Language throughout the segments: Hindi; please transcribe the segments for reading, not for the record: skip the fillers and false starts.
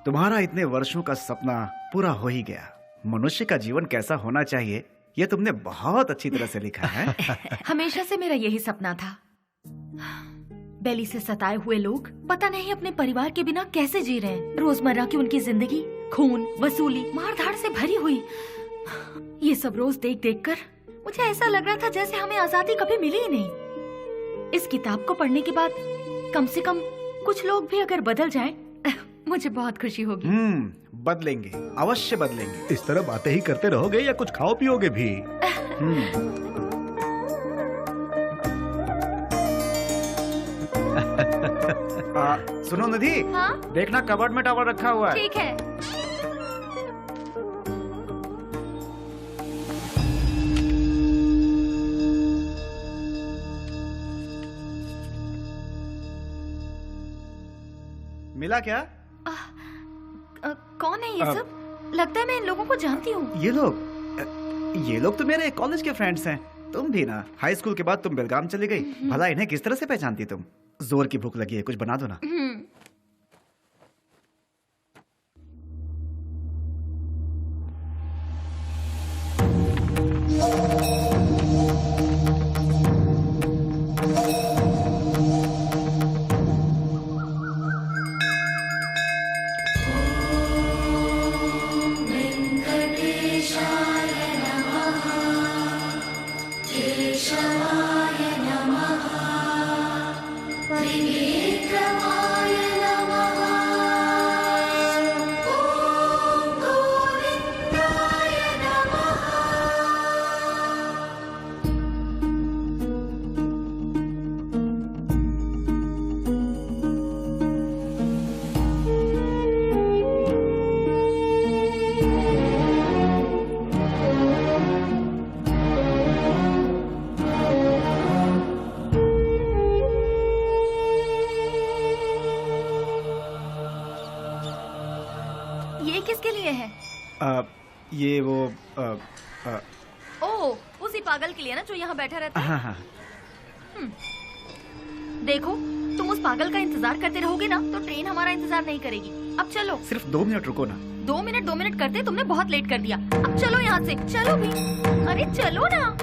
तुम्हारा इतने वर्षों का सपना पूरा हो ही गया। मनुष्य का जीवन कैसा होना चाहिए ये तुमने बहुत अच्छी तरह से लिखा है। हमेशा से मेरा यही सपना था। बेली से सताए हुए लोग पता नहीं अपने परिवार के बिना कैसे जी रहे हैं। रोजमर्रा की उनकी जिंदगी खून, वसूली, मारधाड़ से भरी हुई। ये सब रोज देख देख कर मुझे ऐसा लग रहा था जैसे हमें आजादी कभी मिली ही नहीं। इस किताब को पढ़ने के बाद कम से कम कुछ लोग भी अगर बदल जाएं, मुझे बहुत खुशी होगी। बदलेंगे, अवश्य बदलेंगे। इस तरह बातें ही करते रहोगे या कुछ खाओ पियोगे भी? सुनो निधि, हाँ? देखना कबर्ड में टॉवल रखा हुआ है। ठीक है। मिला क्या? कौन है ये सब? लगता है मैं इन लोगों को जानती हूँ। ये लोग तो मेरे कॉलेज के फ्रेंड्स हैं। तुम भी ना, हाई स्कूल के बाद तुम बेलगाम चली गई। भला इन्हें किस तरह से पहचानती तुम? जोर की भूख लगी है, कुछ बना दो ना। ये किसके लिए है? ये वो ओह, उसी पागल के लिए ना जो यहाँ बैठा रहता है। हाँ। देखो, तुम उस पागल का इंतजार करते रहोगे ना तो ट्रेन हमारा इंतजार नहीं करेगी। अब चलो। सिर्फ 2 मिनट रुको ना। 2 मिनट करते तुमने बहुत लेट कर दिया। अब चलो यहाँ से, चलो भी। अरे चलो ना।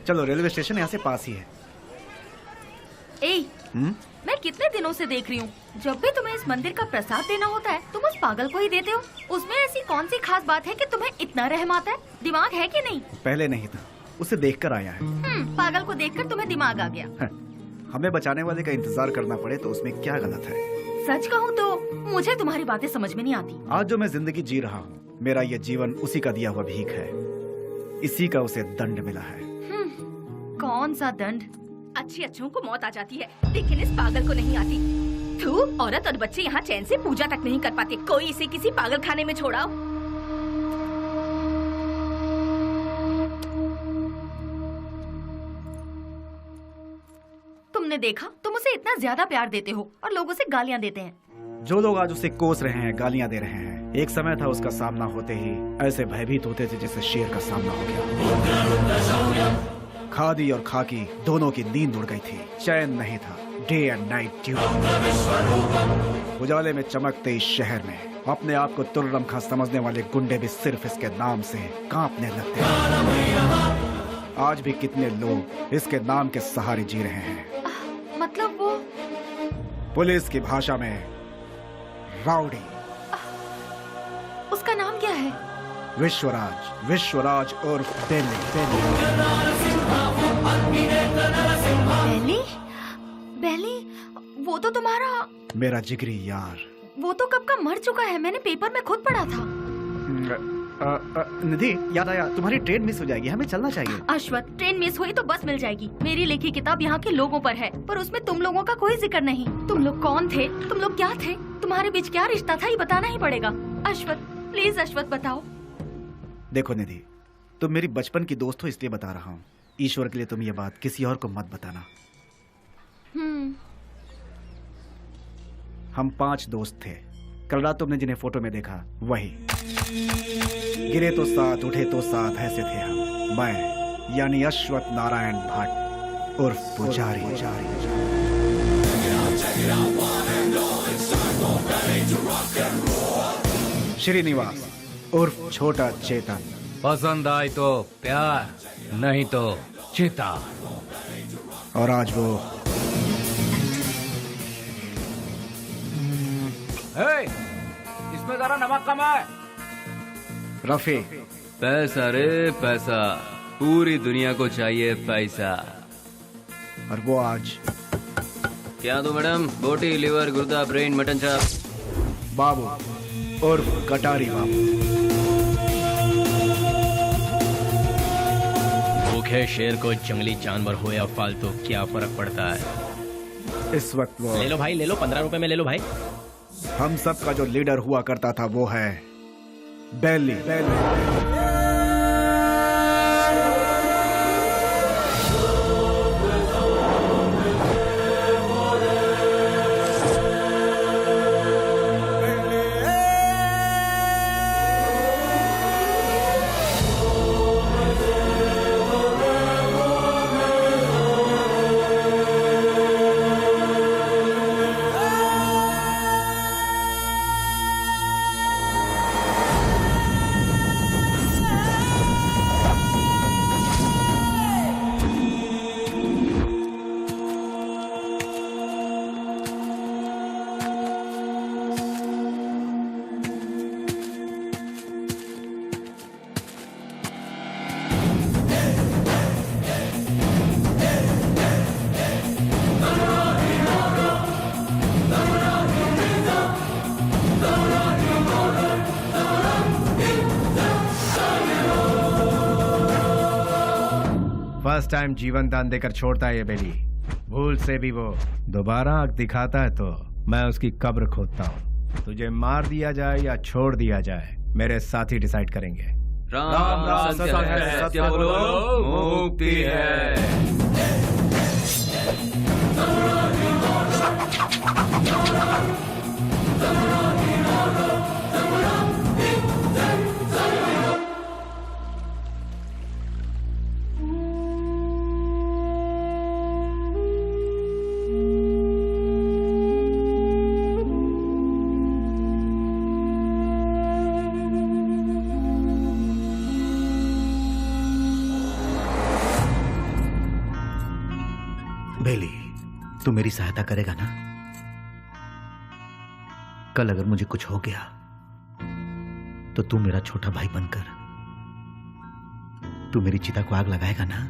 चलो, रेलवे स्टेशन यहाँ से पास ही है। मैं कितने दिनों से देख रही हूँ, जब भी तुम्हें इस मंदिर का प्रसाद देना होता है तुम उस पागल को ही देते हो। उसमें ऐसी कौन सी खास बात है कि तुम्हें इतना रहम आता है? दिमाग है कि नहीं? पहले नहीं था, उसे देखकर आया है। पागल को देखकर तुम्हें दिमाग आ गया। हमें बचाने वाले का इंतजार करना पड़े तो उसमें क्या गलत है? सच कहूँ तो मुझे तुम्हारी बातें समझ में नहीं आती। आज जो मैं जिंदगी जी रहा हूँ, मेरा ये जीवन उसी का दिया हुआ भीख है। इसी का उसे दंड मिला है। कौन सा दंड? अच्छी अच्छों को मौत आ जाती है, लेकिन इस पागल को नहीं आती। थू, औरत और बच्चे यहाँ चैन से पूजा तक नहीं कर पाते। कोई इसे किसी पागल खाने में छोड़ाओ। तुमने देखा, तुम उसे इतना ज्यादा प्यार देते हो और लोग उसे गालियाँ देते हैं। जो लोग आज उसे कोस रहे हैं, गालियाँ दे रहे हैं, एक समय था उसका सामना होते ही ऐसे भयभीत होते थे जैसे शेर का सामना हो गया। खादी और खाकी दोनों की नींद उड़ गई थी। चैन नहीं था। Day and night duty. उजाले में चमकते इस शहर में अपने आप को तुर्रमखा समझने वाले गुंडे भी सिर्फ इसके नाम से कांपने लगते हैं। आज भी कितने लोग इसके नाम के सहारे जी रहे हैं। मतलब वो पुलिस की भाषा में राउडी। उसका नाम क्या है? विश्वराज उर्फ बेली। बेली? बेली? वो तो तुम्हारा, मेरा जिगरी यार। वो तो कब का मर चुका है, मैंने पेपर में खुद पढ़ा था। निधि, याद आया, तुम्हारी ट्रेन मिस हो जाएगी, हमें चलना चाहिए। अश्वथ, ट्रेन मिस हुई तो बस मिल जाएगी। मेरी लिखी किताब यहाँ के लोगों पर है, पर उसमें तुम लोगों का कोई जिक्र नहीं। तुम लोग कौन थे, तुम लोग क्या थे, तुम्हारे बीच क्या रिश्ता था, ये बताना ही पड़ेगा। अश्वथ, प्लीज अश्वथ बताओ। देखो निधि, तुम मेरी बचपन की दोस्त हो इसलिए बता रहा हूँ। ईश्वर के लिए तुम ये बात किसी और को मत बताना। हम 5 दोस्त थे। कल रात तुमने जिन्हें फोटो में देखा वही। गिरे तो साथ, उठे तो साथ, ऐसे थे हम। मैं यानी अश्वथ नारायण भट्ट उर्फ पुजारी। श्रीनिवास उर्फ छोटा चेतन। पसंद आए तो प्यार, नहीं तो चिता। और आज वो इसमें जरा नमक कम है। रफी। पैसा रे पैसा, पूरी दुनिया को चाहिए पैसा। और वो आज क्या दो मैडम? बोटी, लिवर, गुर्दा, ब्रेन, मटन चाप। बाबू उर्फ कटारी बाबू। भूखे शेर को जंगली जानवर हो या फालतू क्या फर्क पड़ता है। इस वक्त वो ले लो भाई, ले लो, 15 रुपए में ले लो भाई। हम सब का जो लीडर हुआ करता था वो है बेली। फर्स्ट टाइम जीवन दान देकर छोड़ता है ये बेली। भूल से भी वो दोबारा आंख दिखाता है तो मैं उसकी कब्र खोदता हूँ। तुझे मार दिया जाए या छोड़ दिया जाए, मेरे साथी डिसाइड करेंगे। राम राम सत्य है, सत्य बोलो, मुक्ति है। बेली, तू मेरी सहायता करेगा ना? कल अगर मुझे कुछ हो गया तो तू मेरा छोटा भाई बनकर तू मेरी चिता को आग लगाएगा ना?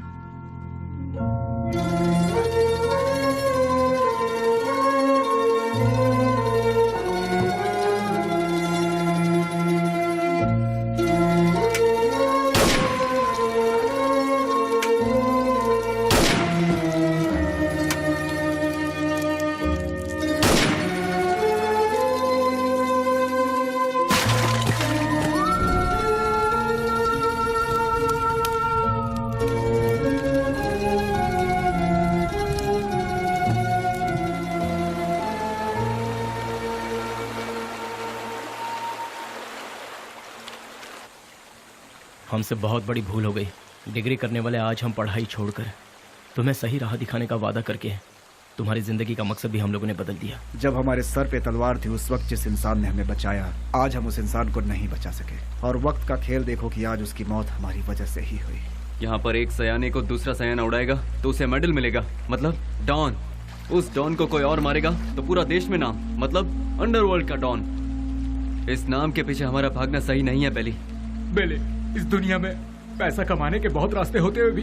हमसे बहुत बड़ी भूल हो गई। डिग्री करने वाले आज हम पढ़ाई छोड़कर तुम्हें सही राह दिखाने का वादा करके तुम्हारी जिंदगी का मकसद भी हम लोगों ने बदल दिया। जब हमारे सर पे तलवार थी उस वक्त जिस इंसान ने हमें बचाया, आज हम उस इंसान को नहीं बचा सके। और वक्त का खेल देखो कि आज उसकी मौत हमारी वजह से ही हुई। यहाँ पर एक सयाने को दूसरा सयाना उड़ाएगा तो उसे मेडल मिलेगा, मतलब डॉन। उस डॉन को कोई और मारेगा तो पूरा देश में नाम, मतलब अंडरवर्ल्ड का डॉन। इस नाम के पीछे हमारा भागना सही नहीं है बेली। बेले, इस दुनिया में पैसा कमाने के बहुत रास्ते होते हुए भी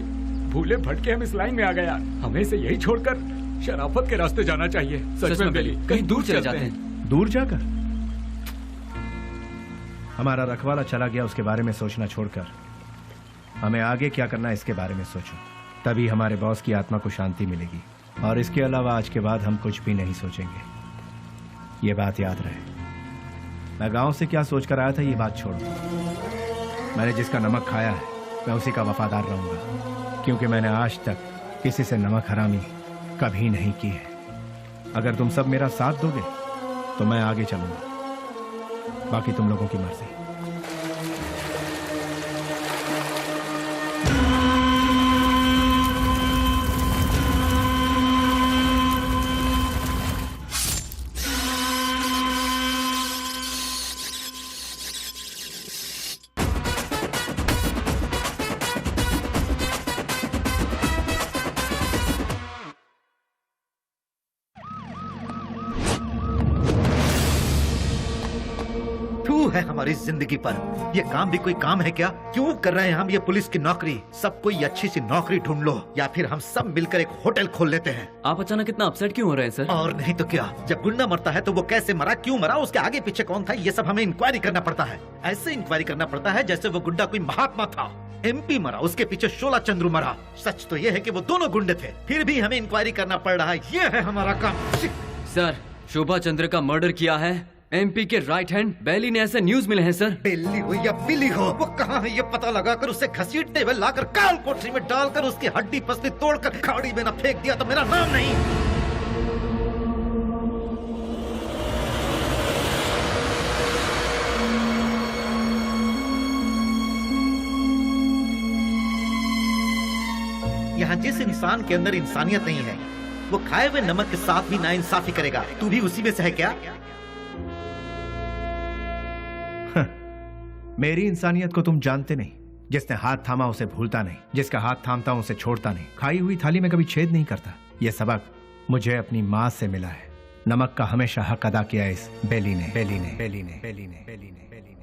भूले भटके हम इस लाइन में आ गए यार। हमें इसे यही छोड़कर शराफत के रास्ते जाना चाहिए। सच में बेली, कहीं दूर चले जाते हैं। दूर जाकर? हमारा रखवाला चला गया, उसके बारे में सोचना छोड़कर हमें आगे क्या करना है इसके बारे में सोचो। तभी हमारे बॉस की आत्मा को शांति मिलेगी। और इसके अलावा आज के बाद हम कुछ भी नहीं सोचेंगे। ये बात याद रहे। मैं गांव से क्या सोचकर आया था ये बात छोड़ो। मैंने जिसका नमक खाया है मैं उसी का वफादार रहूंगा, क्योंकि मैंने आज तक किसी से नमक हरामी कभी नहीं की है। अगर तुम सब मेरा साथ दोगे तो मैं आगे चलूंगा, बाकी तुम लोगों की मर्जी। है हमारी जिंदगी पर। ये काम भी कोई काम है क्या? क्यों कर रहे हैं हम ये पुलिस की नौकरी? सब कोई अच्छी सी नौकरी ढूंढ लो या फिर हम सब मिलकर एक होटल खोल लेते हैं। आप अचानक इतना अपसेट क्यों हो रहे हैं सर? और नहीं तो क्या, जब गुंडा मरता है तो वो कैसे मरा, क्यों मरा, उसके आगे पीछे कौन था, ये सब हमें इंक्वायरी करना पड़ता है। ऐसे इंक्वायरी करना पड़ता है जैसे वो गुंडा कोई महात्मा था। MP मरा, उसके पीछे शोला चंद्रू मरा। सच तो ये है कि वो दोनों गुंडे थे, फिर भी हमें इंक्वायरी करना पड़ रहा है। ये है हमारा काम। सर, शोभा चंद्र का मर्डर किया है MP के राइट हैंड बेली ने, ऐसे न्यूज मिले हैं सर। बेली हो या बिली हो, वो कहाँ है ये पता लगाकर उसे घसीटते हुए लाकर काल कोठरी में डालकर उसकी हड्डी पसली तोड़कर खाड़ी में न फेंक दिया तो मेरा नाम नहीं। यहाँ जिस इंसान के अंदर इंसानियत नहीं है वो खाए हुए नमक के साथ भी नाइंसाफी करेगा। तू भी उसी में से है क्या? मेरी इंसानियत को तुम जानते नहीं। जिसने हाथ थामा उसे भूलता नहीं, जिसका हाथ थामता हूं उसे छोड़ता नहीं, खाई हुई थाली में कभी छेद नहीं करता। यह सबक मुझे अपनी माँ से मिला है। नमक का हमेशा हक अदा किया इस बेली ने, बेली ने, बेली ने, बेली ने, बेली ने, बेली ने,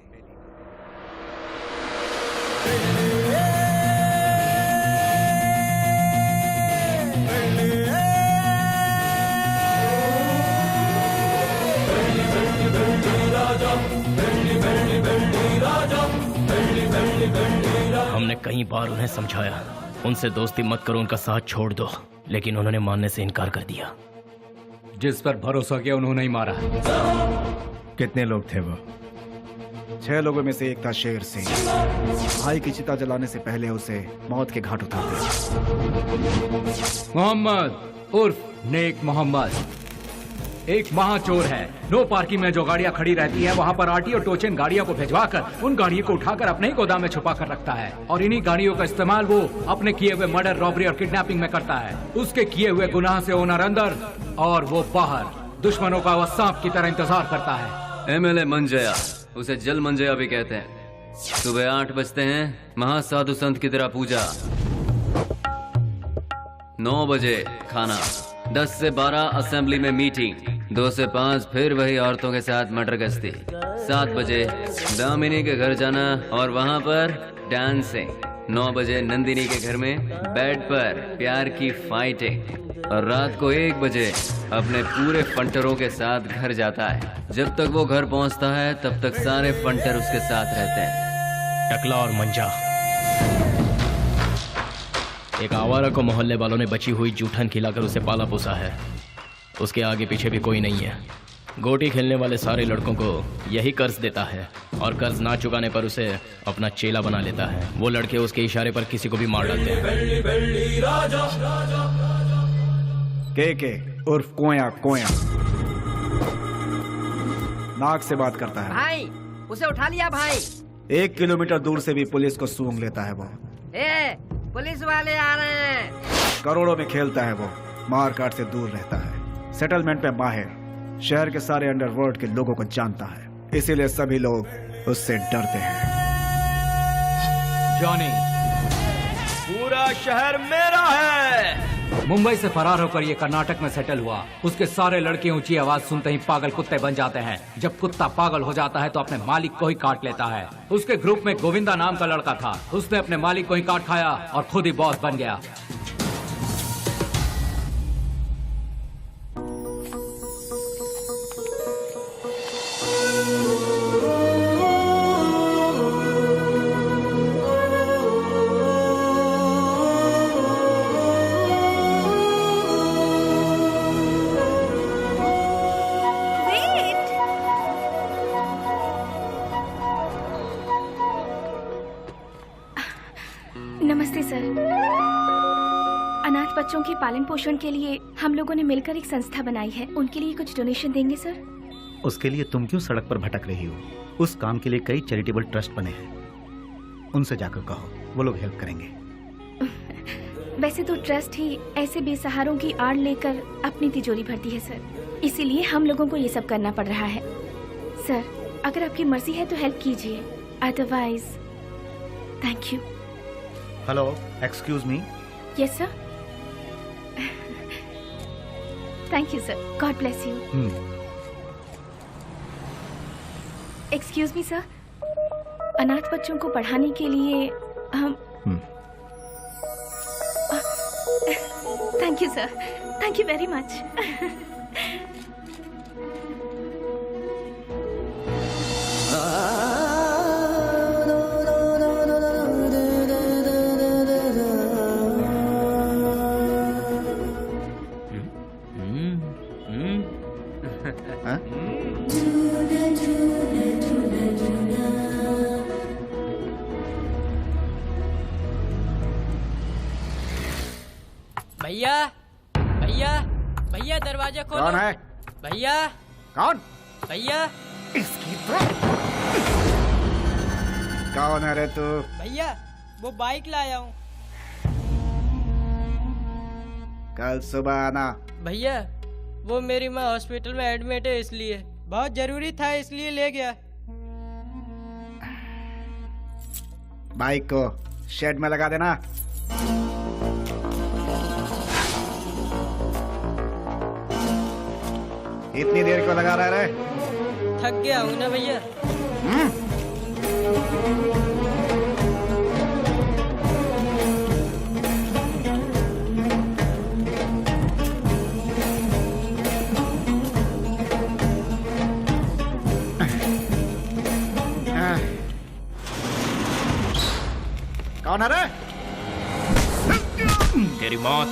हमने कई बार उन्हें समझाया, उनसे दोस्ती मत करो, उनका साथ छोड़ दो, लेकिन उन्होंने मानने से इनकार कर दिया। जिस पर भरोसा किया उन्होंने ही मारा। कितने लोग थे वो? 6 लोगों में से एक था शेर सिंह। भाई की चिता जलाने से पहले उसे मौत के घाट उतारते। मोहम्मद उर्फ नेक मोहम्मद एक महाचोर है। नो पार्किंग में जो गाड़ियां खड़ी रहती हैं वहां पर आरटी और टोचन गाड़ियों को भिजवाकर उन गाड़ियों को उठाकर अपने ही गोदाम में छुपा कर रखता है और इन्हीं गाड़ियों का इस्तेमाल वो अपने किए हुए मर्डर, रॉबरी और किडनैपिंग में करता है। उसके किए हुए गुनाह से ओनर अंदर और वो बाहर, दुश्मनों का वह सांप की तरह इंतजार करता है। MLA मंजया, उसे जल मंजया भी कहते हैं। सुबह 8 बजते हैं, महासाधु संत की तरह पूजा। 9 बजे खाना, 10 से 12 असेंबली में मीटिंग, 2 से 5 फिर वही औरतों के साथ मटर गश्ती, 7 बजे दामिनी के घर जाना और वहाँ पर डांसिंग, 9 बजे नंदिनी के घर में बेड पर प्यार की फाइटिंग और रात को 1 बजे अपने पूरे फंटरों के साथ घर जाता है। जब तक वो घर पहुँचता है तब तक सारे फंटर उसके साथ रहते हैं। टकला और मंजा, एक आवारा को मोहल्ले वालों ने बची हुई जूठन खिलाकर उसे पाला पोसा है। उसके आगे पीछे भी कोई नहीं है। गोटी खेलने वाले सारे लड़कों को यही कर्ज देता है और कर्ज ना चुकाने पर उसे अपना चेला बना लेता है। वो लड़के उसके इशारे पर किसी को भी मार डालते हैं। के उर्फ कोया कोया नाक से बात करता है। भाई उसे उठा लिया भाई। 1 किलोमीटर दूर से भी पुलिस को सूंघ लेता है वो। पुलिस वाले आ रहे हैं। करोड़ों में खेलता है वो, मार काट से दूर रहता है, सेटलमेंट में माहिर, शहर के सारे अंडरवर्ल्ड के लोगों को जानता है, इसीलिए सभी लोग उससे डरते हैं। जॉनी, पूरा शहर मेरा है। मुंबई से फरार होकर ये कर्नाटक में सेटल हुआ। उसके सारे लड़के ऊंची आवाज सुनते ही पागल कुत्ते बन जाते हैं। जब कुत्ता पागल हो जाता है तो अपने मालिक को ही काट लेता है। उसके ग्रुप में गोविंदा नाम का लड़का था। उसने अपने मालिक को ही काट खाया और खुद ही बॉस बन गया। नमस्ते सर। अनाथ बच्चों के पालन पोषण के लिए हम लोगों ने मिलकर एक संस्था बनाई है। उनके लिए कुछ डोनेशन देंगे सर? उसके लिए तुम क्यों सड़क पर भटक रही हो? उस काम के लिए कई चैरिटेबल ट्रस्ट बने हैं, उनसे जाकर कहो, वो लोग हेल्प करेंगे। वैसे तो ट्रस्ट ही ऐसे बेसहारों की आड़ लेकर अपनी तिजोरी भरती है सर, इसीलिए हम लोगों को ये सब करना पड़ रहा है। सर अगर आपकी मर्जी है तो हेल्प कीजिए, otherwise thank you. Hello, excuse me. Yes sir. Thank you sir, God bless you. Excuse me sir, अनाथ बच्चों को पढ़ाने के लिए हम thank you sir, thank you very much. भैया भैया भैया दरवाजा खोलो। कौन है? भैया। कौन? भैया। इसकी तो कौन है रे तू? भैया वो बाइक लाया हूँ। कल सुबह आना। भैया वो मेरी माँ हॉस्पिटल में एडमिट है, इसलिए बहुत जरूरी था, इसलिए ले गया। बाइक को शेड में लगा देना। इतनी देर क्यों लगा रहा है? थक गया हूँ ना भैया। कौन है रे? तेरी मौत।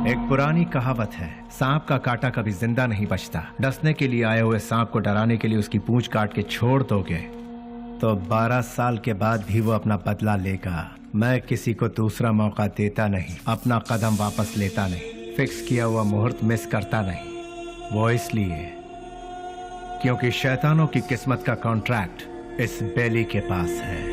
एक पुरानी कहावत है, सांप का काटा कभी जिंदा नहीं बचता। डसने के लिए आए हुए सांप को डराने के लिए उसकी पूंछ काट के छोड़ दोगे तो 12 साल के बाद भी वो अपना बदला लेगा। मैं किसी को दूसरा मौका देता नहीं, अपना कदम वापस लेता नहीं, फिक्स किया हुआ मुहूर्त मिस करता नहीं। वो इसलिए क्योंकि शैतानों की किस्मत का कॉन्ट्रैक्ट इस बेली के पास है।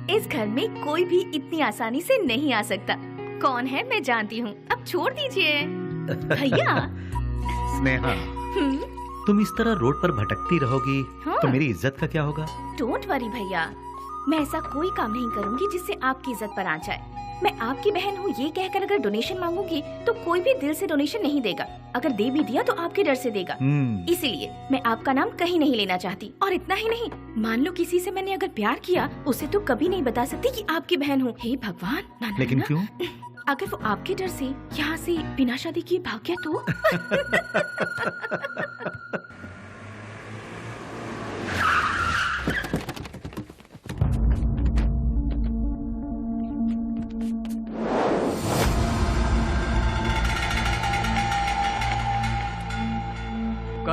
इस घर में कोई भी इतनी आसानी से नहीं आ सकता। कौन है मैं जानती हूँ, अब छोड़ दीजिए। भैया। स्नेहा, तुम इस तरह रोड पर भटकती रहोगी तो मेरी इज्जत का क्या होगा? डोंट वरी भैया, मैं ऐसा कोई काम नहीं करूंगी जिससे आपकी इज्जत पर आ जाए। मैं आपकी बहन हूँ ये कहकर अगर डोनेशन मांगूंगी तो कोई भी दिल से डोनेशन नहीं देगा। अगर दे भी दिया तो आपके डर से देगा। इसीलिए मैं आपका नाम कहीं नहीं लेना चाहती। और इतना ही नहीं, मान लो किसी से मैंने अगर प्यार किया, उसे तो कभी नहीं बता सकती कि आपकी बहन हूँ। हे भगवान, ना, लेकिन ना, क्यों? अगर वो आपके डर से यहाँ से बिना शादी किए भाग गया तो?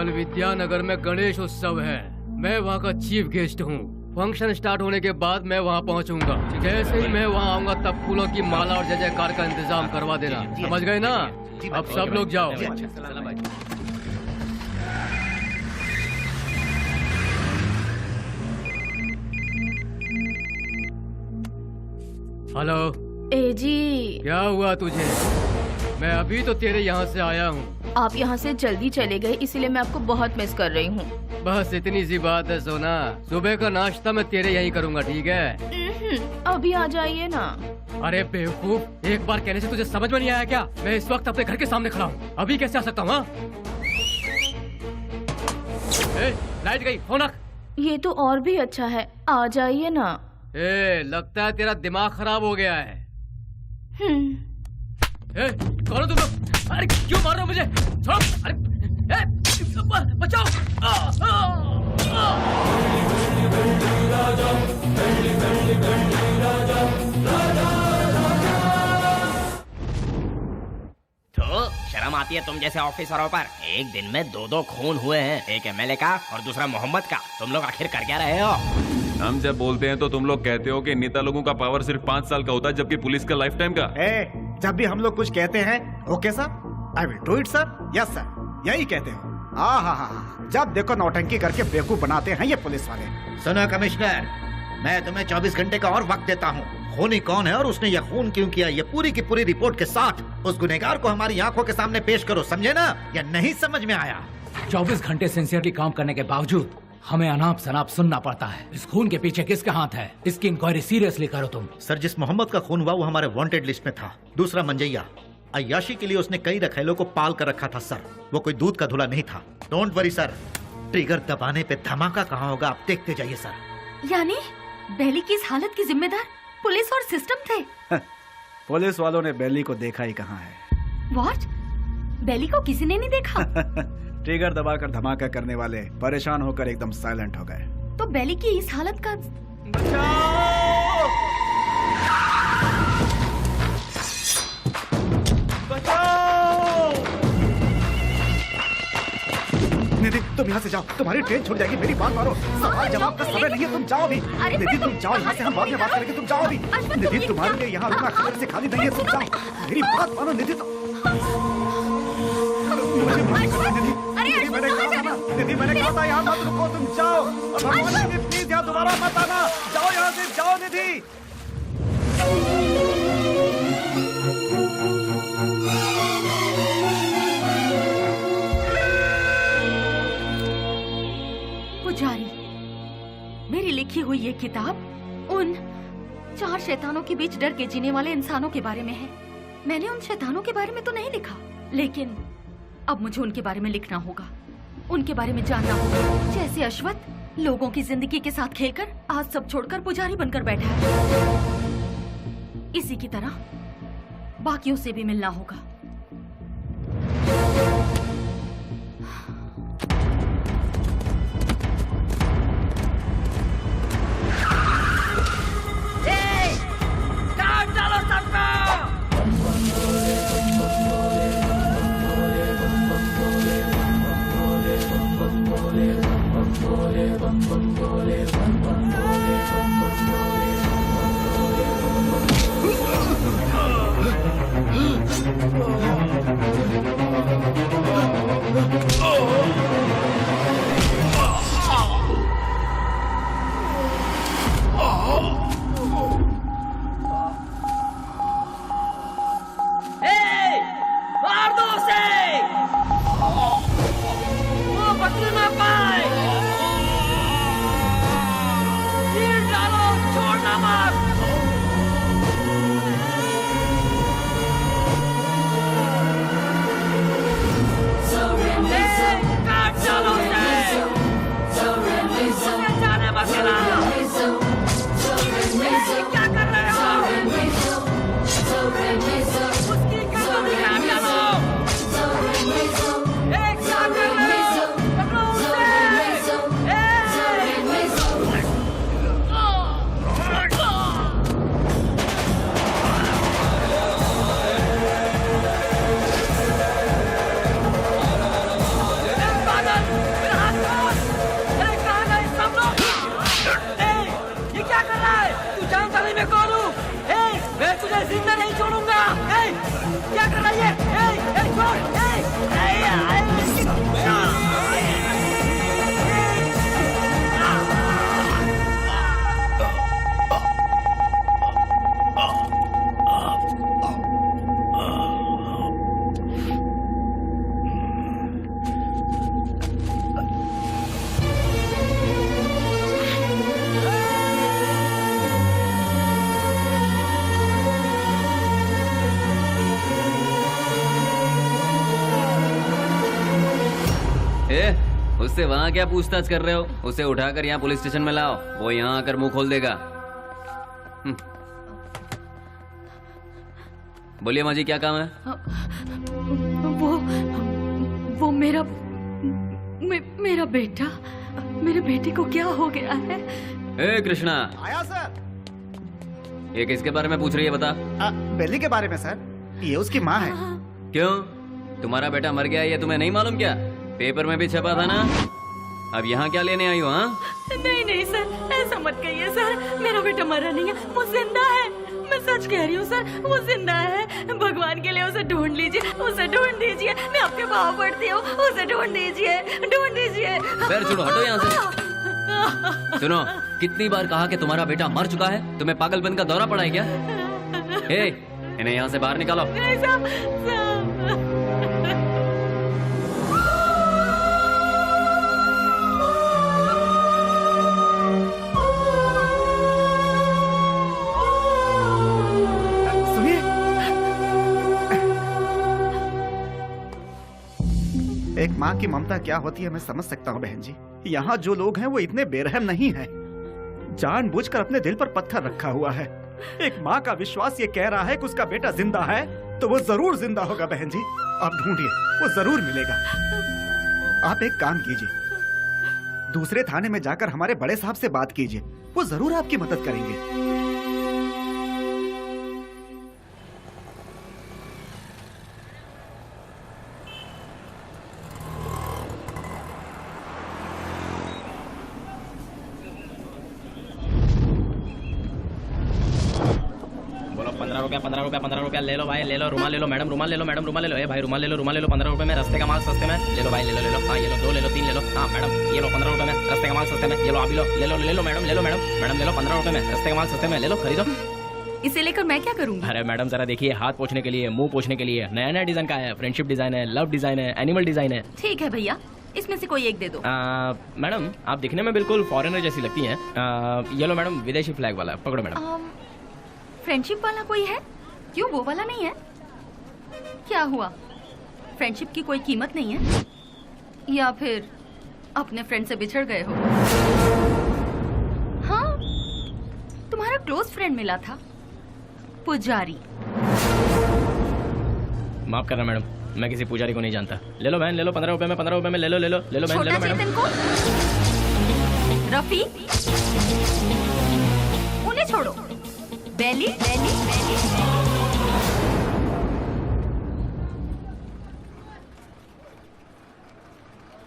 कल विद्यानगर में गणेश उत्सव है। मैं वहाँ का चीफ गेस्ट हूँ। फंक्शन स्टार्ट होने के बाद मैं वहाँ पहुँचूंगा। जैसे ही मैं वहाँ आऊंगा तब फूलों की माला और जय जयकार का इंतजाम करवा देना। समझ गए ना? अब सब लोग जाओ। हेलो। ए जी, क्या हुआ तुझे? मैं अभी तो तेरे यहाँ से आया हूँ। आप यहाँ से जल्दी चले गए, इसीलिए मैं आपको बहुत मिस कर रही हूँ। बस इतनी सी बात है सोना। सुबह का नाश्ता मैं तेरे यहीं करूँगा, ठीक है? अभी आ जाइए ना। अरे बेवकूफ, एक बार कहने से तुझे समझ में नहीं आया क्या? मैं इस वक्त अपने घर के सामने खड़ा हूँ, अभी कैसे आ सकता हूँ? लाइट गई, फोन रख। ये तो और भी अच्छा है, आ जाइए ना। लगता है तेरा दिमाग खराब हो गया है। कौन हो तुम लोग? अरे क्यों मार रहे हो मुझे? छोड़ो! अरे बचाओ! तो शर्म आती है तुम जैसे ऑफिसरों पर? एक दिन में दो खून हुए हैं, एक एमएलए का और दूसरा मोहम्मद का। तुम लोग आखिर कर क्या रहे हो? हम जब बोलते हैं तो तुम लोग कहते हो कि नेता लोगों का पावर सिर्फ 5 साल का होता है, जबकि पुलिस का लाइफ टाइम का। जब भी हम लोग कुछ कहते हैं, okay sir, I will do it sir, yes sir, यही कहते हो। हाँ, जब देखो नौटंकी करके बेवकूफ बनाते हैं ये पुलिस वाले। सुनो कमिश्नर, मैं तुम्हें 24 घंटे का और वक्त देता हूँ। खूनी कौन है और उसने यह खून क्यों किया, ये पूरी की पूरी रिपोर्ट के साथ उस गुनहगार को हमारी आंखों के सामने पेश करो, समझे ना? या नहीं समझ में आया? 24 घंटे सिंसियरली काम करने के बावजूद हमें अनाप शनाप सुनना पड़ता है। इस खून के पीछे किसका हाथ है? इसकी इंक्वायरी सीरियसली करो तुम। सर, जिस मोहम्मद का खून हुआ वो हमारे वांटेड लिस्ट में था। दूसरा मंजैया, अय्याशी के लिए उसने कई रखेलों को पाल कर रखा था सर। वो कोई दूध का धुला नहीं था। डोंट वरी सर, ट्रिगर दबाने पे धमाका कहाँ होगा आप देखते जाइए सर। यानी बेली की इस हालत की जिम्मेदार पुलिस और सिस्टम थे? पुलिस वालों ने बेली को देखा ही कहाँ है। व्हाट? बेली को किसी ने नहीं देखा? ट्रिगर दबाकर धमाका करने वाले परेशान होकर एकदम साइलेंट हो गए। तो बेली की इस हालत का निधि, तुम यहाँ से जाओ, तुम्हारी ट्रेन छूट जाएगी। मेरी बात मानो, सवाल जवाब का समय नहीं है, तुम जाओ भी। निधि तुम जाओ यहाँ से, हम बाद में बात करेंगे, तुम जाओ भी। निधि तुम्हारे लिए यहाँ रुकना खबर से खाली नहीं है, तुम जाओ। मेरी बात मानो निधि, निधि मैंने कहा था यहाँ मत रुको, तुम जाओ। निधि प्लीज यहाँ दोबारा मत आना, जाओ यहाँ से, जाओ निधि। पुजारी, मेरी लिखी हुई ये किताब उन 4 शैतानों के बीच डर के जीने वाले इंसानों के बारे में है। मैंने उन शैतानों के बारे में तो नहीं लिखा, लेकिन अब मुझे उनके बारे में लिखना होगा, उनके बारे में जानना होगा। जैसे अश्वत्थ लोगों की जिंदगी के साथ खेलकर आज सब छोड़कर पुजारी बनकर बैठा है, इसी की तरह बाकियों से भी मिलना होगा। उससे वहाँ क्या पूछताछ कर रहे हो? उसे उठाकर यहाँ पुलिस स्टेशन में लाओ, वो यहाँ आकर मुंह खोल देगा। बोलिए माँ जी, क्या काम है? वो मेरा बेटा, मेरे बेटे को क्या हो गया है? ए कृष्णा, आया सर। ये किसके बारे में पूछ रही है बता? बेली के बारे में सर, ये उसकी माँ है। क्यों, तुम्हारा बेटा मर गया ये तुम्हें नहीं मालूम क्या? पेपर में भी छपा था ना। अब यहाँ क्या लेने आई हो? हाँ नहीं सर, ऐसा मत कहिए सर, मेरा बेटा मरा नहीं है, वो जिंदा है। मैं सच कह रही हूँ सर, वो जिंदा है। भगवान के लिए उसे ढूंढ लीजिए, उसे ढूंढ दीजिए, मैं आपके पाँव पड़ती हूँ, उसे ढूंढ दीजिए, ढूंढ दीजिए। पैर छोड़ो, हटो यहाँ से। सुनो, कितनी बार कहा कि तुम्हारा बेटा मर चुका है? तुम्हें पागलपन का दौरा पड़ा है क्या? इन्हें यहाँ से बाहर निकालो। एक माँ की ममता क्या होती है मैं समझ सकता हूँ बहन जी। यहाँ जो लोग हैं वो इतने बेरहम नहीं हैं। जानबूझकर अपने दिल पर पत्थर रखा हुआ है। एक माँ का विश्वास ये कह रहा है कि उसका बेटा जिंदा है तो वो जरूर जिंदा होगा बहन जी। आप ढूंढिए, वो जरूर मिलेगा। आप एक काम कीजिए, दूसरे थाने में जाकर हमारे बड़े साहब से बात कीजिए, वो जरूर आपकी मदद करेंगे। ₹15 ले लो भाई, ले लो। रुमाल ले लो मैडम, रुमाल ले लो मैडम, रुमाल ले लो। ए भाई रुमाल ले लो, रुमाल ले लो। ₹15 में, रास्ते का माल सस्ते में। ले लो भाई, ले लो। हाँ ये लो, 2 ले लो, 3 ले लो। हाँ मैडम ये लो, ₹15 में, रास्ते का माल सस्ते में। ये लो, अभी लो, ले लो मैडम, ले लो मैडम, ले लो ₹15 में, रास्ते का माल सस्ते में। ले लो, खरीदो। इसे लेकर मैं क्या करूँगी? अरे मैडम जरा देखिए, हाथ पोंछने के लिए, मुंह पोंछने के लिए नया डिजाइन का है। फ्रेंडशिप डिजाइन है, लव डिजाइन है, एनिमल डिजाइन है। ठीक है भैया, इसमें से कोई एक दे दो। मैडम आप दिखने में बिल्कुल फॉरेनर जैसी लगती हैं। ये लो मैडम, विदेशी फ्लैग वाला, पकड़ो मैडम। फ्रेंडशिप वाला कोई है? क्यों, वो वाला नहीं है? क्या हुआ, फ्रेंडशिप की कोई कीमत नहीं है? या फिर अपने फ्रेंड से बिछड़ गए हो? हाँ, तुम्हारा क्लोज फ्रेंड मिला था, पुजारी। माफ करना मैडम, मैं किसी पुजारी को नहीं जानता। ले लो बहन, ले लो ₹15 में, ₹15 में। ले लो बहन, ले लो मैडम। रफी, उन्हें छोड़ो। बेली,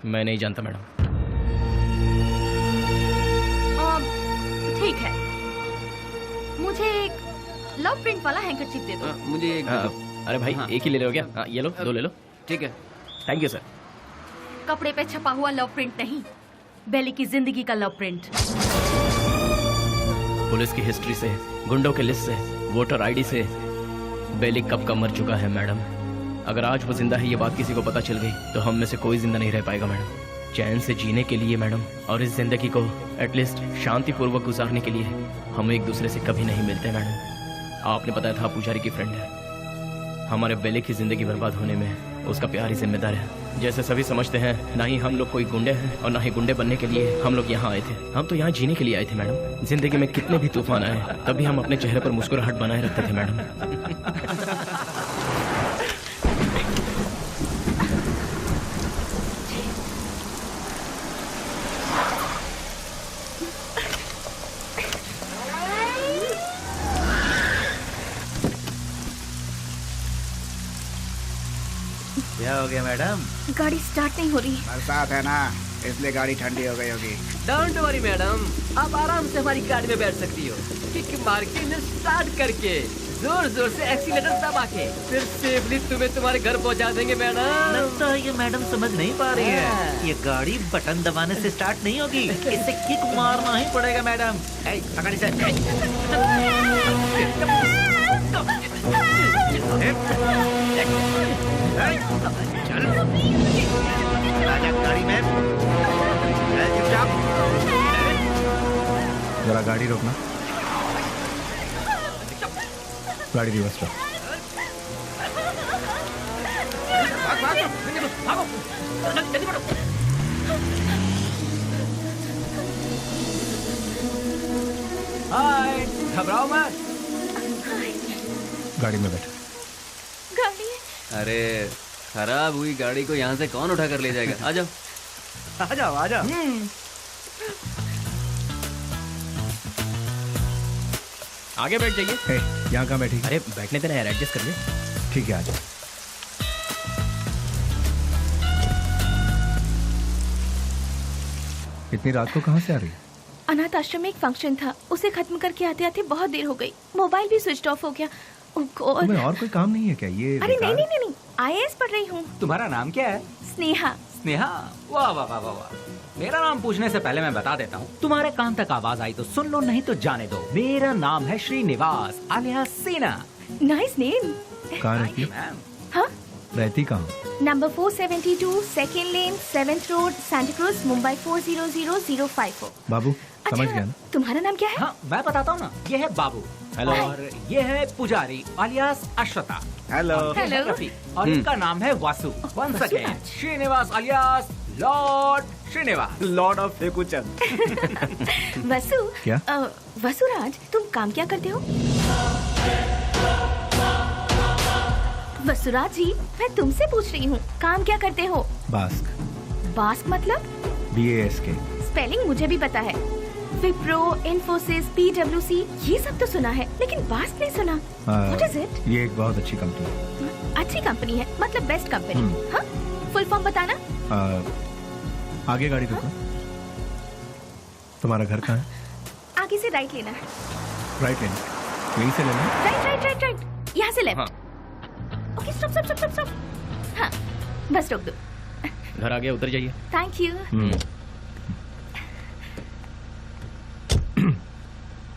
मैं नहीं जानता मैडम। ठीक है, मुझे एक लव प्रिंट वाला हैंकरचीफ दे दो। मुझे एक अरे भाई एक ही ले लो क्या? ये लो, 2 ले लो। ठीक है, थैंक यू सर। कपड़े पे छपा हुआ लव प्रिंट नहीं, बेली की जिंदगी का लव प्रिंट। पुलिस की हिस्ट्री से, गुंडों के लिस्ट से, वोटर आईडी से बेली कब का मर चुका है मैडम। अगर आज वो जिंदा है ये बात किसी को पता चल गई तो हम में से कोई जिंदा नहीं रह पाएगा मैडम। चैन से जीने के लिए मैडम, और इस जिंदगी को एटलीस्ट शांतिपूर्वक गुजारने के लिए हम एक दूसरे से कभी नहीं मिलते मैडम। आपने बताया था पुजारी की फ्रेंड है। हमारे बेली की जिंदगी बर्बाद होने में उसका प्यार ही जिम्मेदार है। जैसे सभी समझते हैं, ना ही हम लोग कोई गुंडे हैं और ना ही गुंडे बनने के लिए हम लोग यहाँ आए थे। हम तो यहाँ जीने के लिए आए थे मैडम। जिंदगी में कितने भी तूफान आए तभी हम अपने चेहरे पर मुस्कुराहट बनाए रखते थे मैडम। क्या हो गया मैडम? गाड़ी स्टार्ट नहीं हो रही। बरसात है ना, इसलिए गाड़ी ठंडी हो गई होगी। डोंट वरी मैडम, आप आराम से हमारी गाड़ी में बैठ सकती हो। किक मार के इंजन स्टार्ट करके जोर जोर से एक्सीलेटर दबा के फिर सेफली तुम्हें तुम्हारे घर पहुंचा देंगे मैडम। लगता है ये मैडम समझ नहीं पा रही है। ये गाड़ी बटन दबाने से स्टार्ट नहीं होगी, इसे किक मारना ही पड़ेगा मैडम। पकड़ इसे। चल आजा गाड़ी में। जरा गाड़ी रोकना, गाड़ी रिवर्स कर। भागो, जल्दी बढ़ो। हाय, घबराओ मत। गाड़ी में बैठो। गाड़ी? अरे खराब हुई गाड़ी को यहाँ से कौन उठा कर ले जाएगा? आ जाओ आ जाओ आ जाओ। आगे बैठ जाइए। यहाँ कहाँ बैठी? अरे बैठने देना यार, एडजस्ट करिए। ठीक है, आ जाओ। इतनी रात को कहाँ से आ रही है? अनाथ आश्रम में एक फंक्शन था, उसे खत्म करके आते आते बहुत देर हो गई। मोबाइल भी स्विच ऑफ हो गया। ओह गॉड। तुम्हें और कोई काम नहीं है क्या? ये अरे नहीं नहीं नहीं, IAS पढ़ रही हूँ। तुम्हारा नाम क्या है? स्नेहा। स्नेहा, वाह वाह वाह वाह वाह। मेरा नाम पूछने से पहले मैं बता देता हूँ, तुम्हारे कान तक आवाज आई तो सुन लो, नहीं तो जाने दो। मेरा नाम है श्रीनिवास आलियास सीना। Nice name. कहाँ रहती है? हाँ? रहती कहाँ? नंबर 472 सेकेंड लेन 7th road Santa cruise Mumbai 400054। बाबू समझ गया ना? तुम्हारा नाम क्या है? हाँ मैं बताता हूँ ना, ये है बाबू। हेलो। और ये है पुजारी आलियास अश्वता। हेलो। हेलो। और इनका नाम है Vasu. Once again Srinivas alias lord Srinivas, lord of Fekuchand. Vasu. क्या? वसुराज, तुम काम क्या करते हो? वसुराज जी, मैं तुमसे पूछ रही हूँ, काम क्या करते हो? बास्क। बास्क मतलब? BASK। स्पेलिंग मुझे भी पता है। विप्रो, इन्फोसिस, PwC, ये सब तो सुना है, लेकिन बास्क नहीं सुना। What is it? ये एक बहुत अच्छी कंपनी है। अच्छी कंपनी है मतलब बेस्ट कंपनी। हाँ? फुल फॉर्म बताना। आगे गाड़ी रुको। तुम्हारा घर कहाँ है? आगे से राइट लेना है। राइट लेना? यहीं से लेना? राइट राइट राइट राइट, यहाँ से left. Okay stop stop stop stop. हाँ, बस रोक दो। घर आ गया, उतर जाइए। Thank you.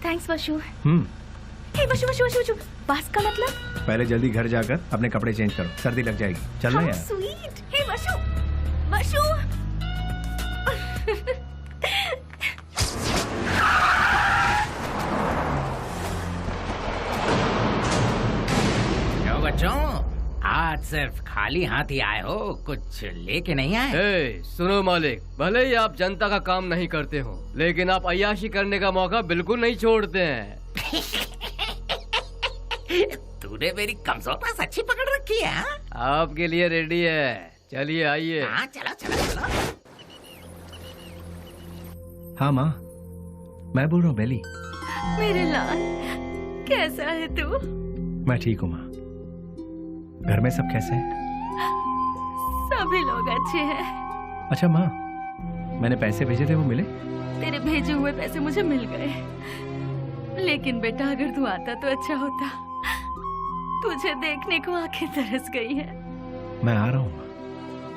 Thanks Vashu. Hey Vashu Vashu Vashu Vashu, बास्क का मतलब? पहले जल्दी घर जाकर अपने कपड़े चेंज करो, सर्दी लग जाएगी। चलना यार। स्वीट। हे वशु वशु। क्यों बच्चों, आज सिर्फ खाली हाथ ही आए हो, कुछ लेके नहीं आए? ए, सुनो मालिक, भले ही आप जनता का काम नहीं करते हो, लेकिन आप अय्याशी करने का मौका बिल्कुल नहीं छोड़ते हैं। तूने मेरी कमजोर सच्ची पकड़ रखी है। आपके लिए रेडी है, चलिए आइए। हाँ चलो चलो चलो। हाँ माँ, मैं बोल रहा हूँ बेली। मेरे लाल, कैसा है तू? मैं ठीक हूँ माँ। घर में सब कैसे हैं? सभी लोग अच्छे हैं। अच्छा माँ, मैंने पैसे भेजे थे, वो मिले? तेरे भेजे हुए पैसे मुझे मिल गए, लेकिन बेटा अगर तू आता तो अच्छा होता। तुझे देखने को आंखें तरस गई है। मैं आ रहा हूँ माँ,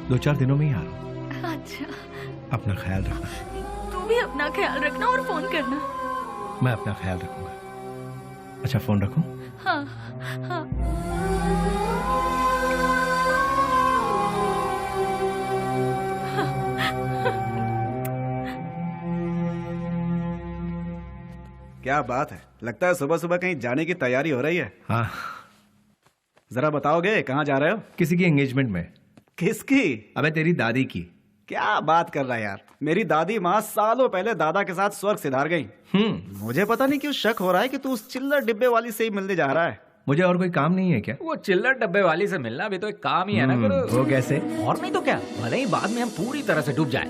2-4 दिनों में ही आ रहा हूँ। अच्छा, अपना ख्याल रखना। तू भी अपना ख्याल रखना और फोन करना। मैं अपना ख्याल रखूंगा। अच्छा फोन रखूं? हाँ हाँ। क्या बात है, लगता है सुबह सुबह कहीं जाने की तैयारी हो रही है। हाँ। जरा बताओगे कहाँ जा रहे हो? किसी की एंगेजमेंट में। किसकी? अबे तेरी दादी की। क्या बात कर रहा है यार, मेरी दादी माँ सालों पहले दादा के साथ स्वर्ग सिधार गई। मुझे पता नहीं क्यों शक हो रहा है कि तू उस चिल्लर डिब्बे वाली से ही मिलने जा रहा है। मुझे और कोई काम नहीं है क्या? वो चिल्लर डब्बे वाली से मिलना भी तो एक काम ही है ना गुरु। वो कैसे? और नहीं तो क्या, भले ही बाद में हम पूरी तरह से डूब जाए,